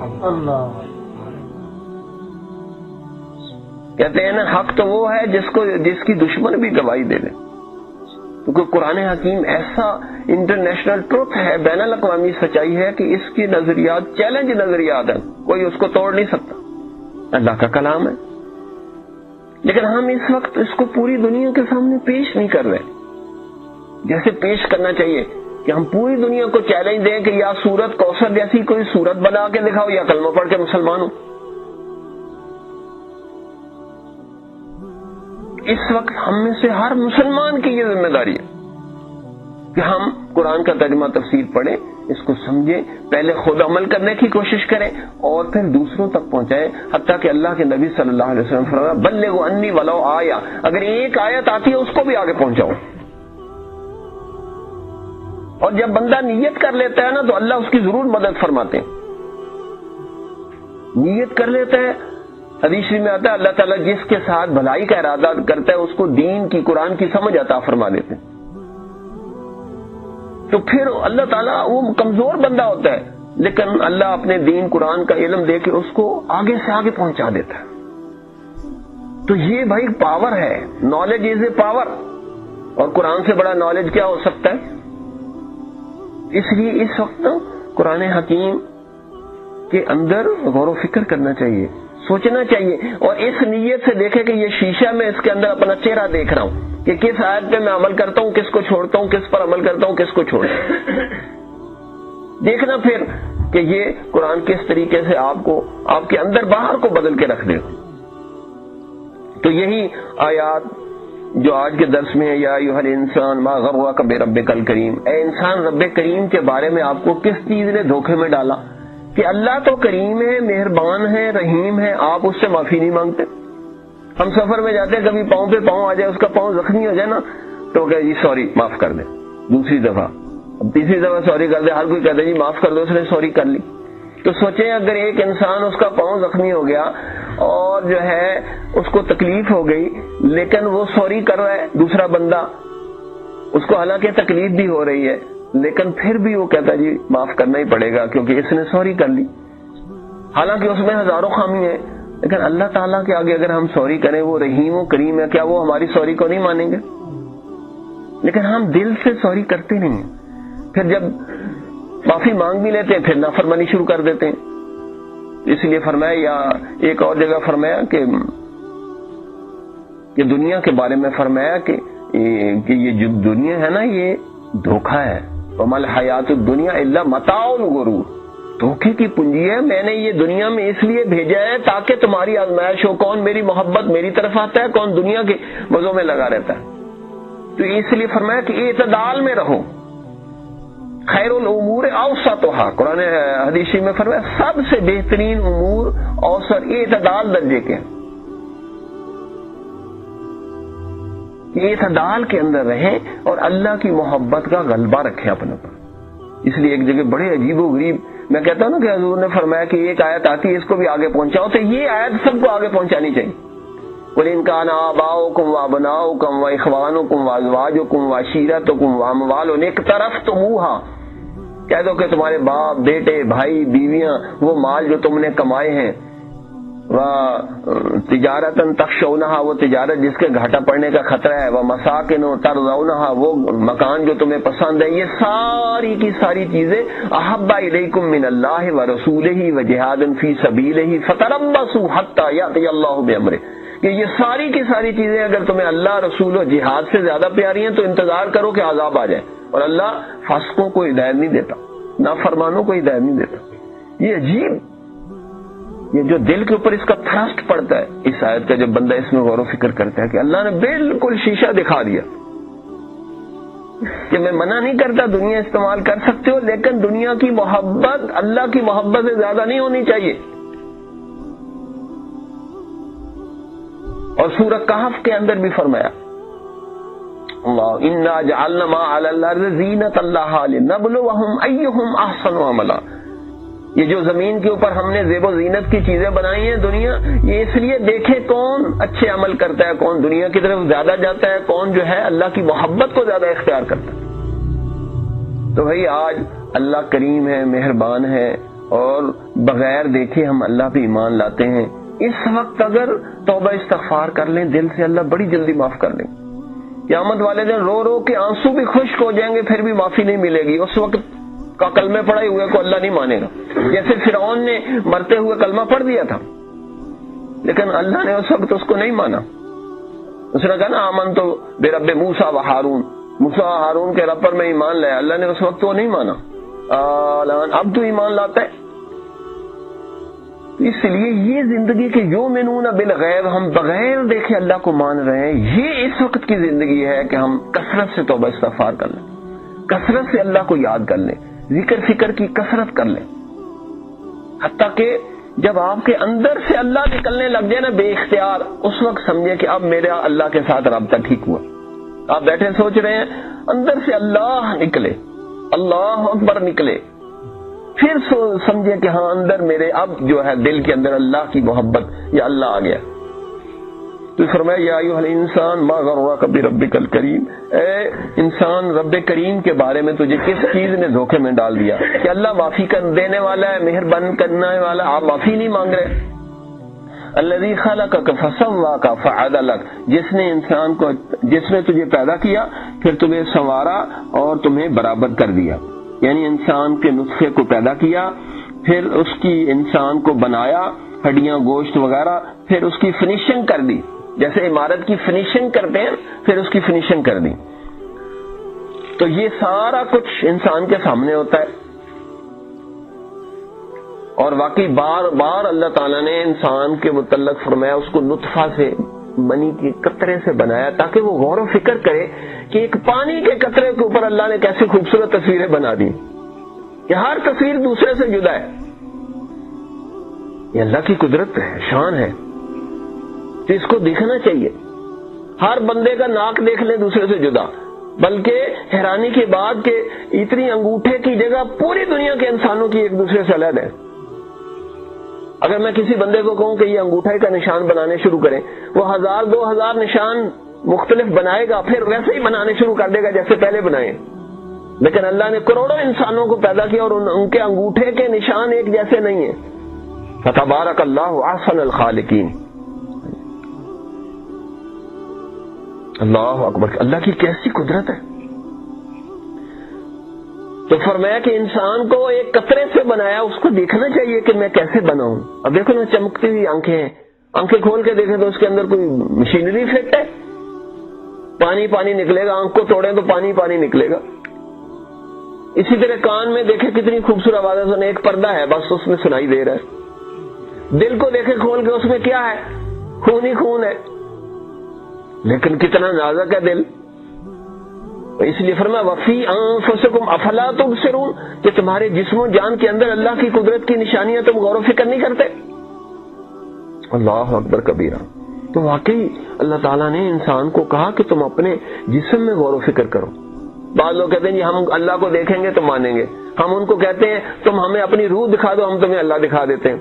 کہتے ہیں نا حق تو وہ ہے جس کی دشمن بھی گواہی دے دے، کیونکہ قرآن حکیم ایسا انٹرنیشنل ٹروتھ ہے، بین الاقوامی سچائی ہے کہ اس کی نظریات چیلنج نظریات ہیں، کوئی اس کو توڑ نہیں سکتا، اللہ کا کلام ہے۔ لیکن ہم اس وقت اس کو پوری دنیا کے سامنے پیش نہیں کر رہے۔ جیسے پیش کرنا چاہیے کہ ہم پوری دنیا کو چیلنج دیں کہ یا سورت کوثر جیسی کوئی سورت بنا کے دکھاؤ یا کلمہ پڑھ کے مسلمان ہو. اس وقت ہم میں سے ہر مسلمان کی یہ ذمہ داری ہے کہ ہم قرآن کا ترجمہ تفسیر پڑھیں، اس کو سمجھیں، پہلے خود عمل کرنے کی کوشش کریں اور پھر دوسروں تک پہنچائیں. حتیٰ کہ اللہ کے نبی صلی اللہ علیہ وسلم فرمایا بلغوا انی ولو آیا، اگر ایک آیت آتی ہے اس کو بھی آگے پہنچاؤ. اور جب بندہ نیت کر لیتا ہے نا تو اللہ اس کی ضرور مدد فرماتے ہیں. نیت کر لیتا ہے، حدیث میں آتا ہے اللہ تعالیٰ جس کے ساتھ بھلائی کا ارادہ کرتا ہے اس کو دین کی، قرآن کی سمجھ عطا فرما دیتے ہیں. تو پھر اللہ تعالیٰ، وہ کمزور بندہ ہوتا ہے لیکن اللہ اپنے دین قرآن کا علم دے کے اس کو آگے سے آگے پہنچا دیتا ہے. تو یہ بھائی پاور ہے، نالج از اے پاور. اور قرآن سے بڑا نالج کیا ہو سکتا ہے؟ اس لیے اس وقت قرآن حکیم کے اندر غور و فکر کرنا چاہیے، سوچنا چاہیے، اور اس نیت سے دیکھے کہ یہ شیشہ میں اس کے اندر اپنا چہرہ دیکھ رہا ہوں کہ کس آیت پہ میں عمل کرتا ہوں، کس کو چھوڑتا ہوں، کس پر عمل کرتا ہوں، کس کو چھوڑتا ہوں. دیکھنا پھر کہ یہ قرآن کس طریقے سے آپ کو، آپ کے اندر باہر کو بدل کے رکھ دے. تو یہی آیات جو آج کے درس میں ہے، یا ایھا الانسان ما غرک بربک الکریم، اے انسان رب کریم کے بارے میں آپ کو کس چیز نے دھوکے میں ڈالا کہ اللہ تو کریم ہے، مہربان ہے، رحیم ہے، آپ اس سے معافی نہیں مانگتے. ہم سفر میں جاتے ہیں، کبھی پاؤں پہ پاؤں آ جائے، اس کا پاؤں زخمی ہو جائے نا تو کہ جی سوری معاف کر دیں. دوسری دفعہ، اب تیسری دفعہ سوری کر دے، ہر کوئی کہتا ہے جی معاف کر دو، اس نے سوری کر لی. تو سوچیں اگر ایک انسان اس کا پاؤں زخمی ہو گیا اور جو ہے اس کو تکلیف ہو گئی لیکن وہ سوری کر رہا ہے، دوسرا بندہ اس کو حالانکہ تکلیف بھی ہو رہی ہے لیکن پھر بھی وہ کہتا ہے جی معاف کرنا ہی پڑے گا کیونکہ اس نے سوری کر لی، حالانکہ اس میں ہزاروں خامی ہیں. لیکن اللہ تعالیٰ کے آگے اگر ہم سوری کریں، وہ رحیم و کریم ہے، کیا وہ ہماری سوری کو نہیں مانیں گے؟ لیکن ہم دل سے سوری کرتے نہیں ہیں. پھر جب معافی مانگ بھی لیتے ہیں پھر نافرمانی شروع کر دیتے ہیں. اس لیے فرمایا، یا ایک اور جگہ فرمایا کہ دنیا کے بارے میں فرمایا کہ یہ جو دنیا ہے نا یہ دھوکہ ہے. وما الحیات الدنیا الا متاع الغرور، دھوکے کی پونجی ہے. میں نے یہ دنیا میں اس لیے بھیجا ہے تاکہ تمہاری آزمائش ہو. کون میری محبت میری طرف آتا ہے، کون دنیا کے مزوں میں لگا رہتا ہے. تو اس لیے فرمایا کہ اعتدال میں رہو. خیر الامور اوسطها، قرآن حدیث میں فرمایا سب سے بہترین امور اوسط اعتدال درجے کے ہیں. اعتدال کے اندر رہیں اور اللہ کی محبت کا غلبہ رکھیں اپنے پر. اس لیے ایک جگہ بڑے عجیب و غریب، میں کہتا ہوں نا کہ حضور نے فرمایا کہ ایک آیت آتی ہے اس کو بھی آگے پہنچاؤ، تو یہ آیت سب کو آگے پہنچانی چاہیے. قُلْ إِنْ كَانَ آبَاؤُكُمْ وَأَبْنَاؤُكُمْ وَإِخْوَانُكُمْ وَأَزْوَاجُكُمْ وَعَشِيرَتُكُمْ وَأَمْوَالٌ اقْتَرَفْتُمُوهَا، کہہ دو کہ تمہارے باپ، بیٹے، بھائی، بیویاں، وہ مال جو تم نے کمائے ہیں، وَتِجَارَةً تَخْشَوْنَهَا، وہ تجارت جس کے گھاٹا پڑنے کا خطرہ ہے، وَمَسَاكِنُ تَرْضَوْنَهَا، وہ مکان جو تمہیں پسند ہے. یہ ساری کی ساری چیزیں أَحَبَّ إِلَيْكُم مِّنَ اللَّهِ وَرَسُولِهِ وَجِهَادٍ فِي سَبِيلِهِ فَتَرَبَّصُوا حَتَّى يَأْتِيَ اللَّهُ بِأَمْرِهِ، کہ یہ ساری کی ساری چیزیں اگر تمہیں اللہ، رسول و جہاد سے زیادہ پیاری ہیں تو انتظار کرو کہ عذاب آ جائے. اور اللہ فاسقوں کو ہدایت نہیں دیتا، نافرمانوں کو ہدایت نہیں دیتا. یہ عجیب، یہ جو دل کے اوپر اس کا تھرسٹ پڑتا ہے اس آیت کا، جب بندہ اس میں غور و فکر کرتا ہے کہ اللہ نے بالکل شیشہ دکھا دیا کہ میں منع نہیں کرتا دنیا استعمال کر سکتے ہو لیکن دنیا کی محبت اللہ کی محبت سے زیادہ نہیں ہونی چاہیے. اور سورہ کہف کے اندر بھی فرمایا اللہ انا جعلنا ما علی الارض زینۃ لها لنبلوہم ایہم احسن عملا، یہ جو زمین کے اوپر ہم نے زیب و زینت کی چیزیں بنائی ہیں دنیا، یہ اس لیے دیکھے کون اچھے عمل کرتا ہے، کون دنیا کی طرف زیادہ جاتا ہے، کون جو ہے اللہ کی محبت کو زیادہ اختیار کرتا ہے. تو بھائی آج اللہ کریم ہے، مہربان ہے، اور بغیر دیکھے ہم اللہ پہ ایمان لاتے ہیں. اس وقت اگر توبہ استغفار کر لیں دل سے، اللہ بڑی جلدی معاف کر دیں. قیامت والے دن رو رو کے آنسو بھی خشک ہو جائیں گے پھر بھی معافی نہیں ملے گی. اس وقت کا کلمہ پڑھے ہوئے کو اللہ نہیں مانے گا. جیسے فرعون نے مرتے ہوئے کلمہ پڑھ دیا تھا لیکن اللہ نے اس وقت اس کو نہیں مانا. اس نے کہا نا آمنت برب موسیٰ و ہارون، موسیٰ ہارون کے رب پر میں ایمان لایا، اللہ نے اس وقت وہ نہیں مانا، اب تو ایمان لاتا ہے۔ اس لیے یہ زندگی کے یؤمنون بالغیب، ہم بغیر دیکھے اللہ کو مان رہے ہیں، یہ اس وقت کی زندگی ہے کہ ہم کثرت سے توبہ استغفار کر لیں، کثرت سے اللہ کو یاد کر لیں، ذکر فکر کی کثرت کر لیں، حتیٰ کہ جب آپ کے اندر سے اللہ نکلنے لگ جائے نا بے اختیار، اس وقت سمجھے کہ اب میرا اللہ کے ساتھ رابطہ ٹھیک ہوا۔ آپ بیٹھے سوچ رہے ہیں، اندر سے اللہ نکلے، اللہ اکبر نکلے، پھر سمجھے کہ ہاں اندر میرے اب جو ہے دل کے اندر اللہ کی محبت یا اللہ آ گیا۔ تو فرمایا یا ایھا الانسان ما غرک بربک الکریم، اے انسان رب کریم کے بارے میں تجھے کس چیز نے دھوکے میں ڈال دیا کہ اللہ معافی دینے والا ہے، مہربان کرنے والا، آپ معافی نہیں مانگ رہے۔ الذی خلقک فسواک فعدلک، جس نے تجھے پیدا کیا پھر تمہیں سنوارا اور تمہیں برابر کر دیا، یعنی انسان کے نطفے کو پیدا کیا، پھر اس کی انسان کو بنایا، ہڈیاں گوشت وغیرہ، پھر اس کی فنیشنگ کر دی، جیسے عمارت کی فنیشنگ کرتے ہیں پھر اس کی فنیشنگ کر دی۔ تو یہ سارا کچھ انسان کے سامنے ہوتا ہے، اور واقعی بار بار اللہ تعالیٰ نے انسان کے متعلق فرمایا اس کو نطفہ سے، منی کے قطرے سے بنایا، تاکہ وہ غور و فکر کرے کہ ایک پانی کے قطرے کے اوپر اللہ نے کیسی خوبصورت تصویریں بنا دی کہ ہر تصویر دوسرے سے جدا ہے۔ یہ اللہ کی قدرت ہے، شان ہے، تو اس کو دیکھنا چاہیے۔ ہر بندے کا ناک دیکھ لیں دوسرے سے جدا، بلکہ حیرانی کی بات کہ اتنی انگوٹھے کی جگہ پوری دنیا کے انسانوں کی ایک دوسرے سے الگ ہے۔ اگر میں کسی بندے کو کہوں کہ یہ انگوٹھے کا نشان بنانے شروع کریں، وہ 1000 2000 نشان مختلف بنائے گا، پھر ویسے ہی بنانے شروع کر دے گا جیسے پہلے بنائے۔ لیکن اللہ نے کروڑوں انسانوں کو پیدا کیا اور ان کے انگوٹھے کے نشان ایک جیسے نہیں ہیں۔ فتبارک اللہ احسن الخالقین۔ اللہ اکبر، اللہ کی کیسی قدرت ہے۔ تو فرمایا کہ انسان کو ایک قطرے سے بنایا، اس کو دیکھنا چاہیے کہ میں کیسے بناؤں۔ اب دیکھو نا، چمکتی ہوئی آنکھیں ہیں، آنکھیں کھول کے دیکھیں تو اس کے اندر کوئی مشینری فٹ ہے؟ پانی پانی نکلے گا، آنکھ کو توڑیں تو پانی پانی نکلے گا۔ اسی طرح کان میں دیکھیں کتنی خوبصورت آوازیں سنیں، ایک پردہ ہے بس اس میں سنائی دے رہا ہے۔ دل کو دیکھیں کھول کے، اس میں کیا ہے؟ خون ہی خون ہے، لیکن کتنا نازک ہے دل۔ اس لیے فرمایا وفی انفسکم افلا تبصرون، کہ تمہارے جسم و جان کے اندر اللہ کی قدرت کی نشانیاں تم غور و فکر نہیں کرتے۔ اللہ اکبر کبیرہ۔ تو واقعی اللہ تعالیٰ نے انسان کو کہا کہ تم اپنے جسم میں غور و فکر کرو۔ بعض لوگ کہتے ہیں جی ہم اللہ کو دیکھیں گے تو مانیں گے، ہم ان کو کہتے ہیں تم ہمیں اپنی روح دکھا دو، ہم تمہیں اللہ دکھا دیتے ہیں۔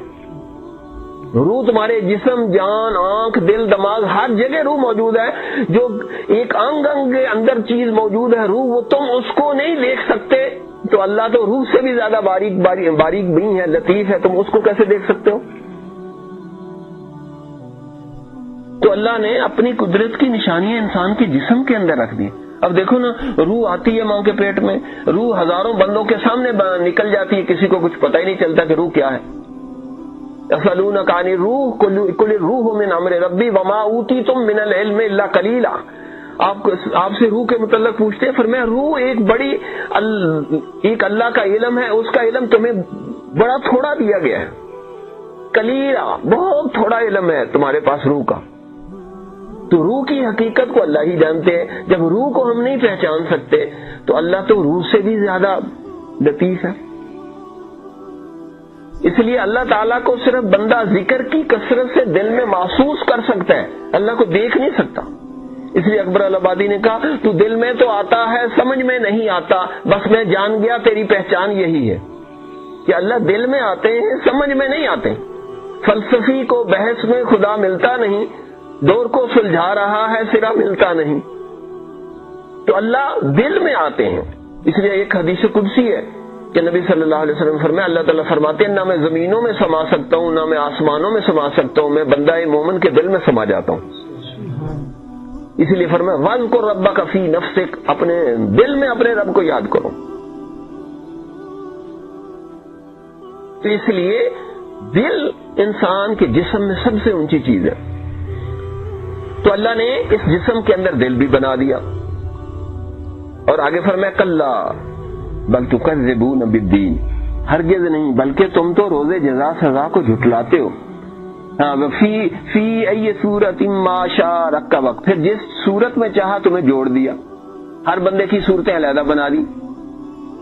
روح تمہارے جسم، جان، آنکھ، دل، دماغ، ہر جگہ روح موجود ہے۔ جو ایک انگ کے اندر چیز موجود ہے روح، وہ تم اس کو نہیں دیکھ سکتے، تو اللہ تو روح سے بھی زیادہ باریک بھی ہے، لطیف ہے، تم اس کو کیسے دیکھ سکتے ہو؟ تو اللہ نے اپنی قدرت کی نشانیاں انسان کے جسم کے اندر رکھ دی۔ اب دیکھو نا، روح آتی ہے ماں کے پیٹ میں، روح ہزاروں بندوں کے سامنے نکل جاتی ہے، کسی کو کچھ پتہ ہی نہیں چلتا کہ روح کیا ہے۔ یسألونک عن الروح قل الروح من امر ربی وما اوتیتم من العلم الا قلیلا۔ آپ سے روح کے متعلق پوچھتے ہیں، فرمایا روح ایک اللہ کا علم ہے، اس کا علم تمہیں بڑا تھوڑا دیا گیا ہے، قلیلا، بہت تھوڑا علم ہے تمہارے پاس روح کا۔ تو روح کی حقیقت کو اللہ ہی جانتے ہیں۔ جب روح کو ہم نہیں پہچان سکتے تو اللہ تو روح سے بھی زیادہ لطیف ہے۔ اس لیے اللہ تعالیٰ کو صرف بندہ ذکر کی کثرت سے دل میں محسوس کر سکتا ہے، اللہ کو دیکھ نہیں سکتا۔ اس لیے اکبر الآبادی نے کہا تو دل میں تو آتا ہے، سمجھ میں نہیں آتا، بس میں جان گیا تیری پہچان یہی ہے کہ اللہ دل میں آتے ہیں، سمجھ میں نہیں آتے۔ فلسفی کو بحث میں خدا ملتا نہیں، دور کو سلجھا رہا ہے، سرا ملتا نہیں۔ تو اللہ دل میں آتے ہیں۔ اس لیے ایک حدیث قدسی ہے کہ نبی صلی اللہ علیہ وسلم فرمایا، اللہ تعالیٰ فرماتے ہیں نہ میں زمینوں میں سما سکتا ہوں، نہ میں آسمانوں میں سما سکتا ہوں، میں بندہ مومن کے دل میں سما جاتا ہوں۔ اسی لیے فرمایا وَاذْكُرْ رَبَّكَ فِي نَفْسِكَ، اپنے دل میں اپنے رب کو یاد کرو۔ تو اس لیے دل انسان کے جسم میں سب سے اونچی چیز ہے۔ تو اللہ نے اس جسم کے اندر دل بھی بنا دیا، اور آگے فرمایا کلا بل تکذبون بالدین، ہرگز نہیں بلکہ تم تو روز جزا سزا کو جھٹلاتے ہو. فی ای صورت ما شاء رکبک، پھر جس صورت میں چاہا تمہیں جوڑ دیا، ہر بندے کی صورتیں علیحدہ بنا دی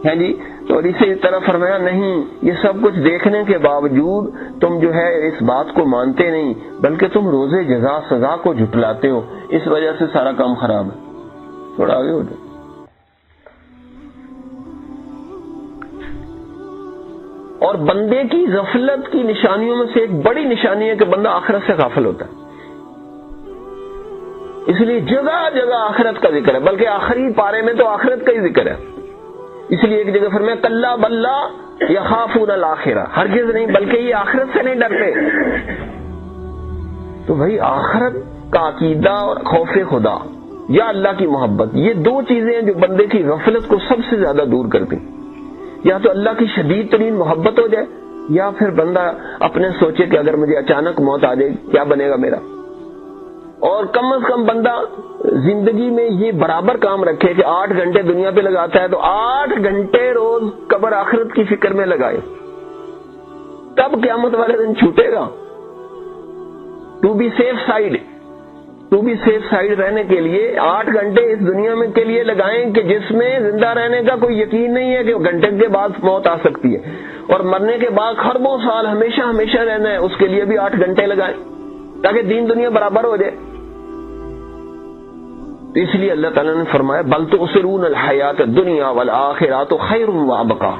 ہے جی. تو اسی طرح فرمایا نہیں، یہ سب کچھ دیکھنے کے باوجود تم جو ہے اس بات کو مانتے نہیں، بلکہ تم روز جزا سزا کو جھٹلاتے ہو، اس وجہ سے سارا کام خراب ہے. تھوڑا آگے ہو جائے. اور بندے کی غفلت کی نشانیوں میں سے ایک بڑی نشانی ہے کہ بندہ آخرت سے غافل ہوتا ہے. اس لیے جگہ جگہ آخرت کا ذکر ہے، بلکہ آخری پارے میں تو آخرت کا ہی ذکر ہے. اس لیے ایک جگہ فرمایا کلا بل یخافون الآخرہ، ہرگز نہیں بلکہ یہ آخرت سے نہیں ڈرتے. تو بھائی آخرت کا عقیدہ اور خوف خدا یا اللہ کی محبت، یہ دو چیزیں ہیں جو بندے کی غفلت کو سب سے زیادہ دور کرتی. یا تو اللہ کی شدید ترین محبت ہو جائے، یا پھر بندہ اپنے سوچے کہ اگر مجھے اچانک موت آ جائے کیا بنے گا میرا. اور کم از کم بندہ زندگی میں یہ برابر کام رکھے کہ 8 گھنٹے دنیا پہ لگاتا ہے تو 8 گھنٹے روز قبر آخرت کی فکر میں لگائے، تب قیامت والے دن چھوٹے گا. ٹو بی سیف سائڈ رہنے کے لیے 8 گھنٹے اس دنیا میں کے لیے لگائیں کہ جس میں زندہ رہنے کا کوئی یقین نہیں ہے کہ گھنٹے کے بعد موت آ سکتی ہے، اور مرنے کے بعد خربوں سال ہمیشہ رہنا ہے، اس کے لیے بھی 8 گھنٹے لگائیں تاکہ دین دنیا برابر ہو جائے. تو اس لیے اللہ تعالیٰ نے فرمایا بل تؤثرون الحیات الدنیا والآخرۃ خیر وابقیٰ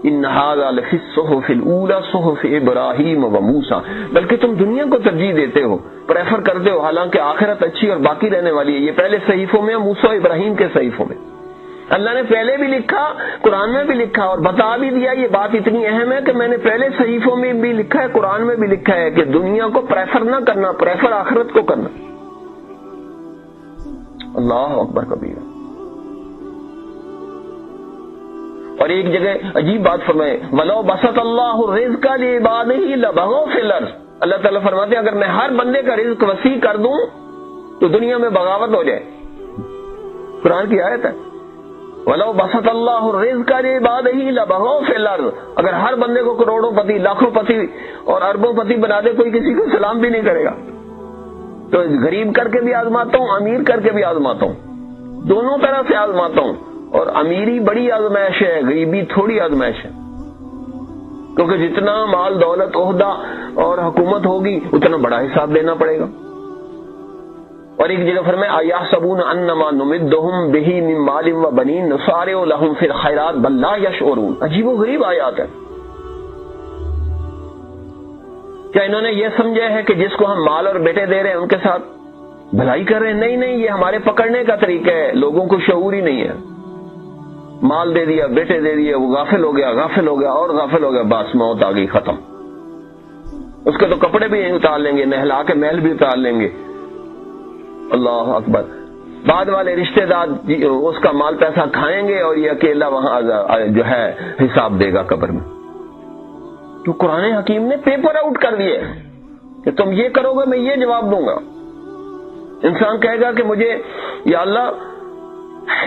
ان ھذا لفی الصحف الاولی صحف ابراہیم وموسیٰ، بلکہ تم دنیا کو ترجیح دیتے ہو، پریفر کرتے ہو، حالانکہ آخرت اچھی اور باقی رہنے والی ہے. یہ پہلے صحیفوں میں، موسیٰ ابراہیم کے صحیفوں میں اللہ نے پہلے بھی لکھا، قرآن میں بھی لکھا، اور بتا بھی دیا یہ بات اتنی اہم ہے کہ میں نے پہلے صحیفوں میں بھی لکھا ہے، قرآن میں بھی لکھا ہے کہ دنیا کو پریفر نہ کرنا، پریفر آخرت کو کرنا. اللہ اکبر کبیرہ. اور ایک جگہ عجیب بات فرمائے وَلَوْ بَسَطَ اللَّهُ الرِّزْقَ لِعِبَادِهِ لَبَغَوْا فِي الْأَرْضِ، اللہ تعالیٰ فرماتے ہیں اگر میں ہر بندے کا رزق وسیع کر دوں تو دنیا میں بغاوت ہو جائے. قرآن کی آیت ہے وَلَوْ بَسَطَ اللَّهُ الرِّزْقَ لِعِبَادِهِ لَبَغَوْا فِي الْأَرْضِ، اگر ہر بندے کو کروڑوں پتی، لاکھوں پتی اور اربوں پتی بنا دے، کوئی کسی کو سلام بھی نہیں کرے گا. تو غریب کر کے بھی آزماتا ہوں، امیر کر کے بھی آزماتا ہوں، دونوں طرح سے آزماتا ہوں. اور امیری بڑی آزمائش ہے، غریبی تھوڑی آزمائش ہے، کیونکہ جتنا مال دولت عہدہ اور حکومت ہوگی اتنا بڑا حساب دینا پڑے گا. اور ایک جگہ فرمایا اَیَحْسَبُونَ أَنَّمَا نُمِدُّهُم بِهِ مِن مَّالٍ وَبَنِينَ نُسَارِعُ لَهُم فِي الْخَيْرَاتِ بَل لَّا يَشْعُرُونَ. عجیب و غریب آیات ہے. کیا انہوں نے یہ سمجھا ہے کہ جس کو ہم مال اور بیٹے دے رہے ہیں ان کے ساتھ بھلائی کر رہے ہیں؟ نہیں، یہ ہمارے پکڑنے کا طریقہ ہے. لوگوں کو شعور ہی نہیں ہے. مال دے دیا، بیٹے دے دیے، وہ غافل ہو گیا اور غافل ہو گیا، بس موت آ گئی، ختم. اس کے تو کپڑے بھی یہیں اتار لیں گے، نہلا کے محل بھی اتار لیں گے. اللہ اکبر. بعد والے رشتہ دار اس کا مال پیسہ کھائیں گے اور یہ اکیلا وہاں جو ہے حساب دے گا قبر میں. تو قرآن حکیم نے پیپر آؤٹ کر دیے کہ تم یہ کرو گے میں یہ جواب دوں گا. انسان کہے گا کہ مجھے یا اللہ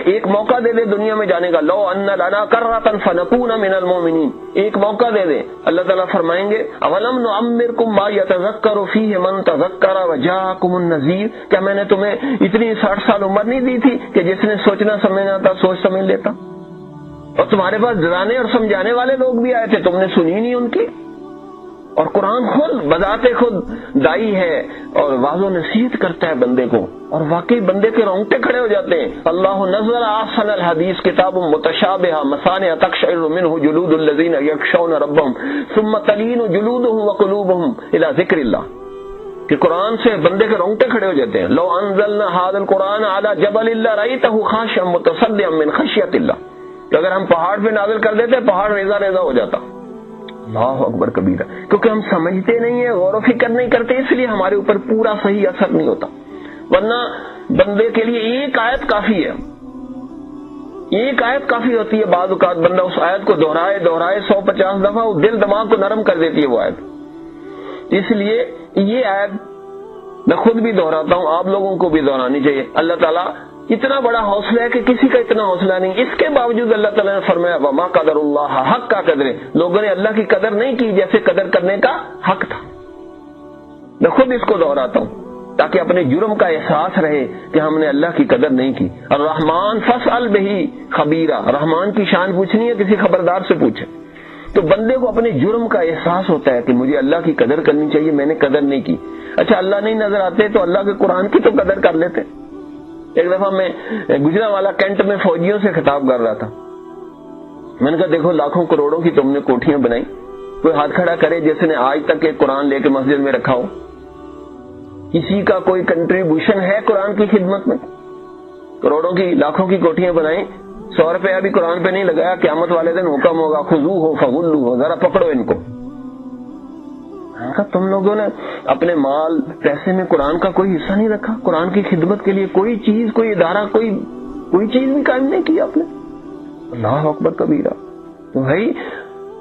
ایک موقع دے دے دنیا میں جانے کا، لو ان لنا کرۃ فنکون من المؤمنین، ایک موقع دے دے. اللہ تعالیٰ فرمائیں گے اولم نعمرکم ما یتذکر فیہ من تذکر وجاءکم النذیر، کیا میں نے تمہیں اتنی 60 سال عمر نہیں دی تھی کہ جس نے سوچنا سمجھنا تھا سوچ سمجھ لیتا؟ اور تمہارے پاس ڈرانے اور سمجھانے والے لوگ بھی آئے تھے، تم نے سنی نہیں ان کی. اور قرآن خود بذات خود دائی ہے اور واضح نصیحت کرتا ہے بندے کو، اور واقعی بندے کے رونگٹے کھڑے ہو جاتے ہیں. اللہ نزل احسن الحدیث کتاب متشابہ مثانیہ تقشعر منہ جلود الذین یخشون ربهم ثم تلین جلودهم وقلوبهم الى ذکر اللہ، کہ قرآن سے بندے کے رونگٹے کھڑے ہو جاتے ہیں. لو انزلنا هذا القرآن على جبل لرأيته خاشعا متصدعا من خشیۃ اللہ، کہ اگر ہم پہاڑ پہ نازل کر دیتے پہاڑ ریزہ ریزہ ہو جاتا. اللہ اکبر کبیرہ. کیونکہ ہم سمجھتے نہیں ہیں، غور و فکر نہیں کرتے، اس لیے ہمارے اوپر پورا صحیح اثر نہیں ہوتا. ورنہ بندے کے لیے ایک آیت کافی ہے، ایک آیت کافی ہوتی ہے. بعض اوقات بندہ اس آیت کو دہرائے 150 دفعہ، وہ دل دماغ کو نرم کر دیتی ہے وہ آیت. اس لیے یہ آیت میں خود بھی دہراتا ہوں، آپ لوگوں کو بھی دہرانی چاہیے. اللہ تعالیٰ اتنا بڑا حوصلہ ہے کہ کسی کا اتنا حوصلہ نہیں. اس کے باوجود اللہ تعالیٰ نے فرمایا وما قدر اللہ حق کا قدر. لوگوں نے اللہ کی قدر نہیں کی جیسے قدر کرنے کا حق تھا. میں خود اس کو دہراتا ہوں تاکہ اپنے جرم کا احساس رہے کہ ہم نے اللہ کی قدر نہیں کی. الرحمن فاسأل بہ خبیرا. رحمان کی شان پوچھنی ہے کسی خبردار سے پوچھے. تو بندے کو اپنے جرم کا احساس ہوتا ہے کہ مجھے اللہ کی قدر کرنی چاہیے, میں نے قدر نہیں کی. اچھا اللہ نہیں نظر آتے تو اللہ کے قرآن کی تو قدر کر لیتے. ایک دفعہ میں گجرانوالہ کینٹ میں فوجیوں سے خطاب کر رہا تھا. میں نے کہا دیکھو لاکھوں کروڑوں کی تم نے کوٹھیاں بنائی, کوئی ہاتھ کھڑا کرے جس نے آج تک ایک قرآن لے کے مسجد میں رکھا ہو. کسی کا کوئی کنٹریبیوشن ہے قرآن کی خدمت میں؟ کروڑوں کی لاکھوں کی کوٹھیاں بنائیں, 100 روپیہ بھی قرآن پہ نہیں لگایا. قیامت والے دن حکم ہوگا خذوہ فغلوہ, ذرا پکڑو ان کو. تم لوگوں نے اپنے مال پیسے میں قرآن کا کوئی حصہ نہیں رکھا, قرآن کی خدمت کے لیے کوئی چیز, کوئی ادارہ, کوئی چیز بھی قائم نہیں کی آپ نے. اللہ اکبر کبیرہ. تو بھائی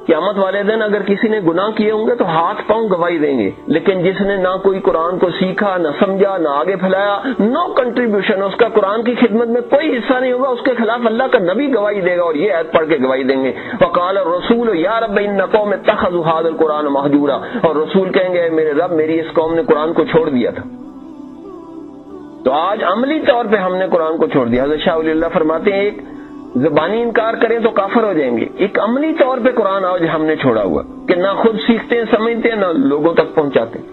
قیامت والے دن اگر کسی نے گناہ کیے ہوں گے تو ہاتھ پاؤں گواہی دیں گے, لیکن جس نے نہ کوئی قرآن کو سیکھا, نہ سمجھا, نہ آگے پھیلایا, نو کنٹریبیوشن, اس کا قرآن کی خدمت میں کوئی حصہ نہیں ہوگا, اس کے خلاف اللہ کا نبی گواہی دے گا اور یہ آیت پڑھ کے گواہی دیں گے وقال الرسول یا رب ان قوم اتخذوا هذا القرآن مهجورا. اور رسول کہیں گے میرے رب میری اس قوم نے قرآن کو چھوڑ دیا تھا. تو آج عملی طور پہ ہم نے قرآن کو چھوڑ دیا. حضرت شاہ ولی اللہ فرماتے ہیں ایک زبانی انکار کریں تو کافر ہو جائیں گے, ایک عملی طور پہ قرآن آج ہم نے چھوڑا ہوا کہ نہ خود سیکھتے ہیں, سمجھتے ہیں, نہ لوگوں تک پہنچاتے ہیں.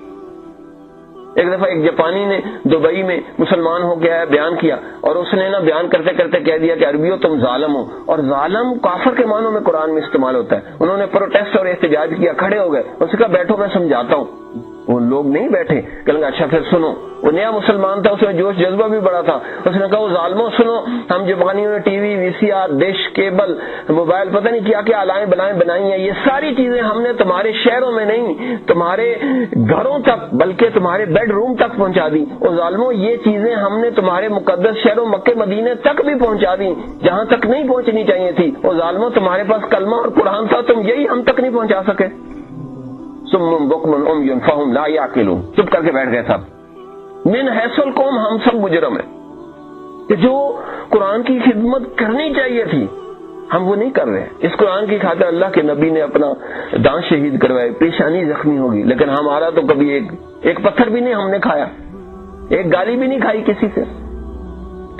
ایک دفعہ ایک جاپانی نے دبئی میں مسلمان ہو گیا ہے بیان کیا, اور اس نے نا بیان کرتے کرتے کہہ دیا کہ عربیوں تم ظالم ہو. اور ظالم کافر کے معنوں میں قرآن میں استعمال ہوتا ہے. انہوں نے پروٹیسٹ اور احتجاج کیا, کھڑے ہو گئے, اس نے کہا بیٹھو میں سمجھاتا ہوں. وہ لوگ نہیں بیٹھے, کہیں گے اچھا پھر سنو. وہ نیا مسلمان تھا, اس میں جوش جذبہ بھی بڑا تھا. اس نے کہا وہ ظالموں سنو, ہم جاپانیوں نے TV, VCR, dish, cable, mobile, پتہ نہیں کیا کیا علائیں بلائیں بنائی ہیں, یہ ساری چیزیں ہم نے تمہارے شہروں میں نہیں تمہارے گھروں تک بلکہ تمہارے بیڈ روم تک پہنچا دی. اور ظالموں یہ چیزیں ہم نے تمہارے مقدس شہروں مکے مدینے تک بھی پہنچا دی جہاں تک نہیں پہنچنی چاہیے تھی. اور ظالموں تمہارے پاس کلمہ اور قرآن تھا, تم یہی ہم تک نہیں پہنچا سکے. سم بکم عمی فہم لا یعقلون. چپ کر کے بیٹھ گئے سب. من حیث القوم ہم سب مجرم ہیں کہ جو قرآن کی خدمت کرنی چاہیے تھی ہم وہ نہیں کر رہے. اس قرآن کی خاطر اللہ کے نبی نے اپنا دانت شہید کروائے, پیشانی زخمی ہوگی, لیکن ہمارا تو کبھی ایک پتھر بھی نہیں ہم نے کھایا, ایک گالی بھی نہیں کھائی کسی سے.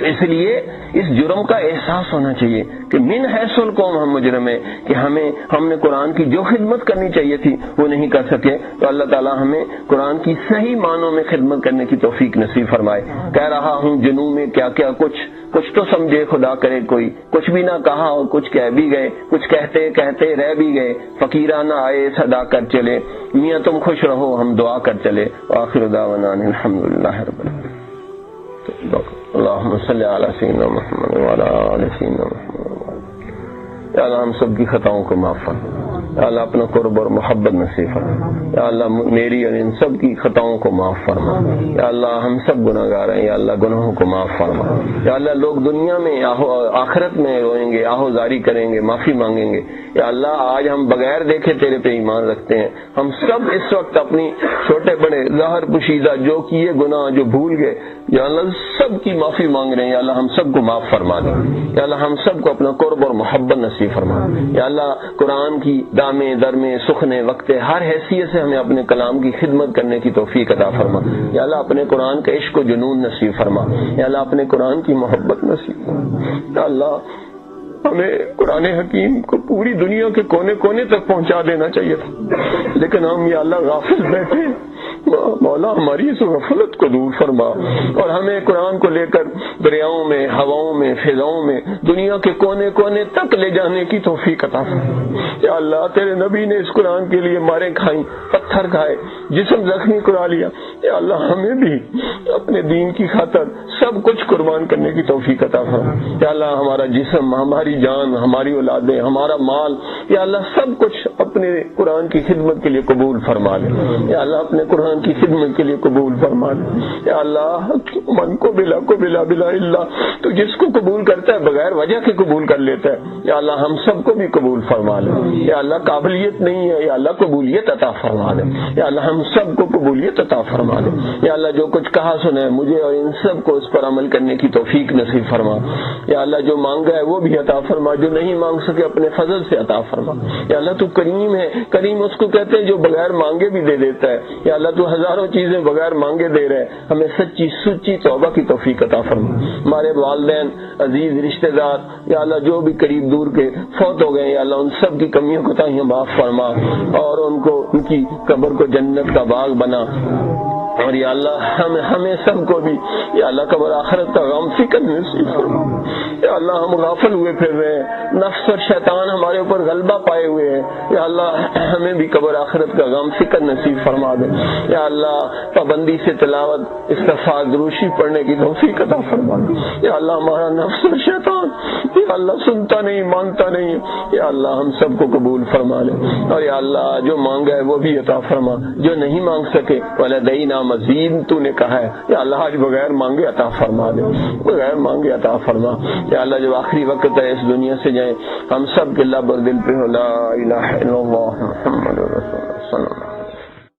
تو اس لیے اس جرم کا احساس ہونا چاہیے کہ من حیث القوم ہم مجرم ہیں کہ ہم نے قرآن کی جو خدمت کرنی چاہیے تھی وہ نہیں کر سکے. تو اللہ تعالیٰ ہمیں قرآن کی صحیح معنوں میں خدمت کرنے کی توفیق نصیب فرمائے. کہہ رہا ہوں جنوں میں کیا کیا کچھ تو سمجھے خدا کرے کوئی, کچھ بھی نہ کہا اور کچھ کہہ بھی گئے, کچھ کہتے کہتے رہ بھی گئے, فقیرانہ آئے صدا کر چلے, میاں تم خوش رہو ہم دعا کر چلے. آخر دعوانا الحمدللہ رب العالمین. اللہم صلی علی سیدنا محمد وعلی آل سیدنا محمد. یا اللہ ہم سب کی خطاؤں کو معاف فرما, یا اللہ اپنا قرب اور محبت نصیب فرما, یا اللہ میری اور ان سب کی خطاؤں کو معاف فرما. یا اللہ ہم سب گناہگار ہیں, یا اللہ گناہوں کو معاف فرما. یا اللہ لوگ دنیا میں آخرت میں روئیں گے, آہو زاری کریں گے, معافی مانگیں گے. یا اللہ آج ہم بغیر دیکھے تیرے پہ ایمان رکھتے ہیں, ہم سب اس وقت اپنی چھوٹے بڑے ظاہر پوشیدہ جو کیے گناہ جو بھول گئے, یا اللہ سب کی معافی مانگ رہے ہیں. یا اللہ ہم سب کو معاف فرما دے. یا اللہ ہم سب کو اپنا قرب اور محبت نصیب فرما. یا اللہ قرآن کی دامے درمے سخنے وقت ہر حیثیت سے ہمیں اپنے کلام کی خدمت کرنے کی توفیق عطا فرما. یا اللہ اپنے قرآن کا عشق و جنون نصیب فرما. یا اللہ اپنے قرآن کی محبت نصیب فرما. یا اللہ ہمیں قرآن حکیم کو پوری دنیا کے کونے کونے تک پہنچا دینا چاہیے تھا, لیکن ہم یا اللہ غافل بیٹھے. مولا ہماری اس غفلت کو دور فرما اور ہمیں قرآن کو لے کر دریاؤں میں, ہواؤں میں, فضاؤں میں, دنیا کے کونے کونے تک لے جانے کی توفیق عطا فرما. یا اللہ تیرے نبی نے اس قرآن کے لیے مارے کھائیں, پتھر کھائے, جسم زخمی کرا لیا. یا اللہ ہمیں بھی اپنے دین کی خاطر سب کچھ قربان کرنے کی توفیق عطا فرما. یا اللہ ہمارا جسم, ہماری جان, ہماری اولادیں, ہمارا مال, یا اللہ سب کچھ اپنے قرآن کی خدمت کے لیے قبول فرما لے. یا اللہ اپنے قرآن ایمان کی خدمت کے لیے قبول فرما لے. یا اللہ من کو بلا اللہ، تو جس کو قبول کرتا ہے بغیر وجہ کے قبول کر لیتا ہے. یا اللہ ہم سب کو بھی قبول فرما لے. یا اللہ قابلیت نہیں ہے، یا اللہ قبولیت عطا فرما دے. یا اللہ ہم سب کو قبولیت عطا فرما دے. یا اللہ جو کچھ کہا سنا ہے مجھے اور ان سب کو اس پر عمل کرنے کی توفیق نصیب فرما. یا اللہ جو مانگا ہے وہ بھی عطا فرما، جو نہیں مانگ سکے اپنے فضل سے عطا فرما. یا اللہ تو کریم ہے، کریم اس کو کہتے ہیں جو بغیر مانگے بھی دے دیتا ہے. یا اللہ تو ہزاروں چیزیں بغیر مانگے دے رہے، ہمیں سچی توبہ کی توفیق عطا فرما. ہمارے والدین، عزیز رشتہ دار، یا اللہ جو بھی قریب دور کے فوت ہو گئے، یا اللہ ان سب کی کمیوں کو تاہی معاف فرما اور ان کو ان کی قبر کو جنت کا باغ بنا. اور یا اللہ ہمیں سب کو بھی یا اللہ قبر آخرت کا غم فکر نصیب فرما. یا اللہ ہم غافل ہوئے پھر رہے ہیں، نفس اور شیطان ہمارے اوپر غلبہ پائے ہوئے ہیں. یا اللہ ہمیں بھی قبر آخرت کا غم فکر نصیب فرما دے. یا اللہ پابندی سے تلاوت، استغفار، دروشی پڑھنے کی توفیق عطا فرما دے. یا اللہ ہمارا نفس اور شیطان یا اللہ سنتا نہیں، مانتا نہیں. یا اللہ ہم سب کو قبول فرما لے. اور یا اللہ جو مانگا ہے وہ بھی عطا فرما، جو نہیں مانگ سکے ولدینا مزید تو نے کہا ہے. یا اللہ آج بغیر مانگے عطا فرما دے، بغیر مانگے عطا فرما. یا اللہ جو آخری وقت ہے اس دنیا سے جائیں، ہم سب کے لب اور دل پہ ہو لا الہ الا اللہ محمد رسول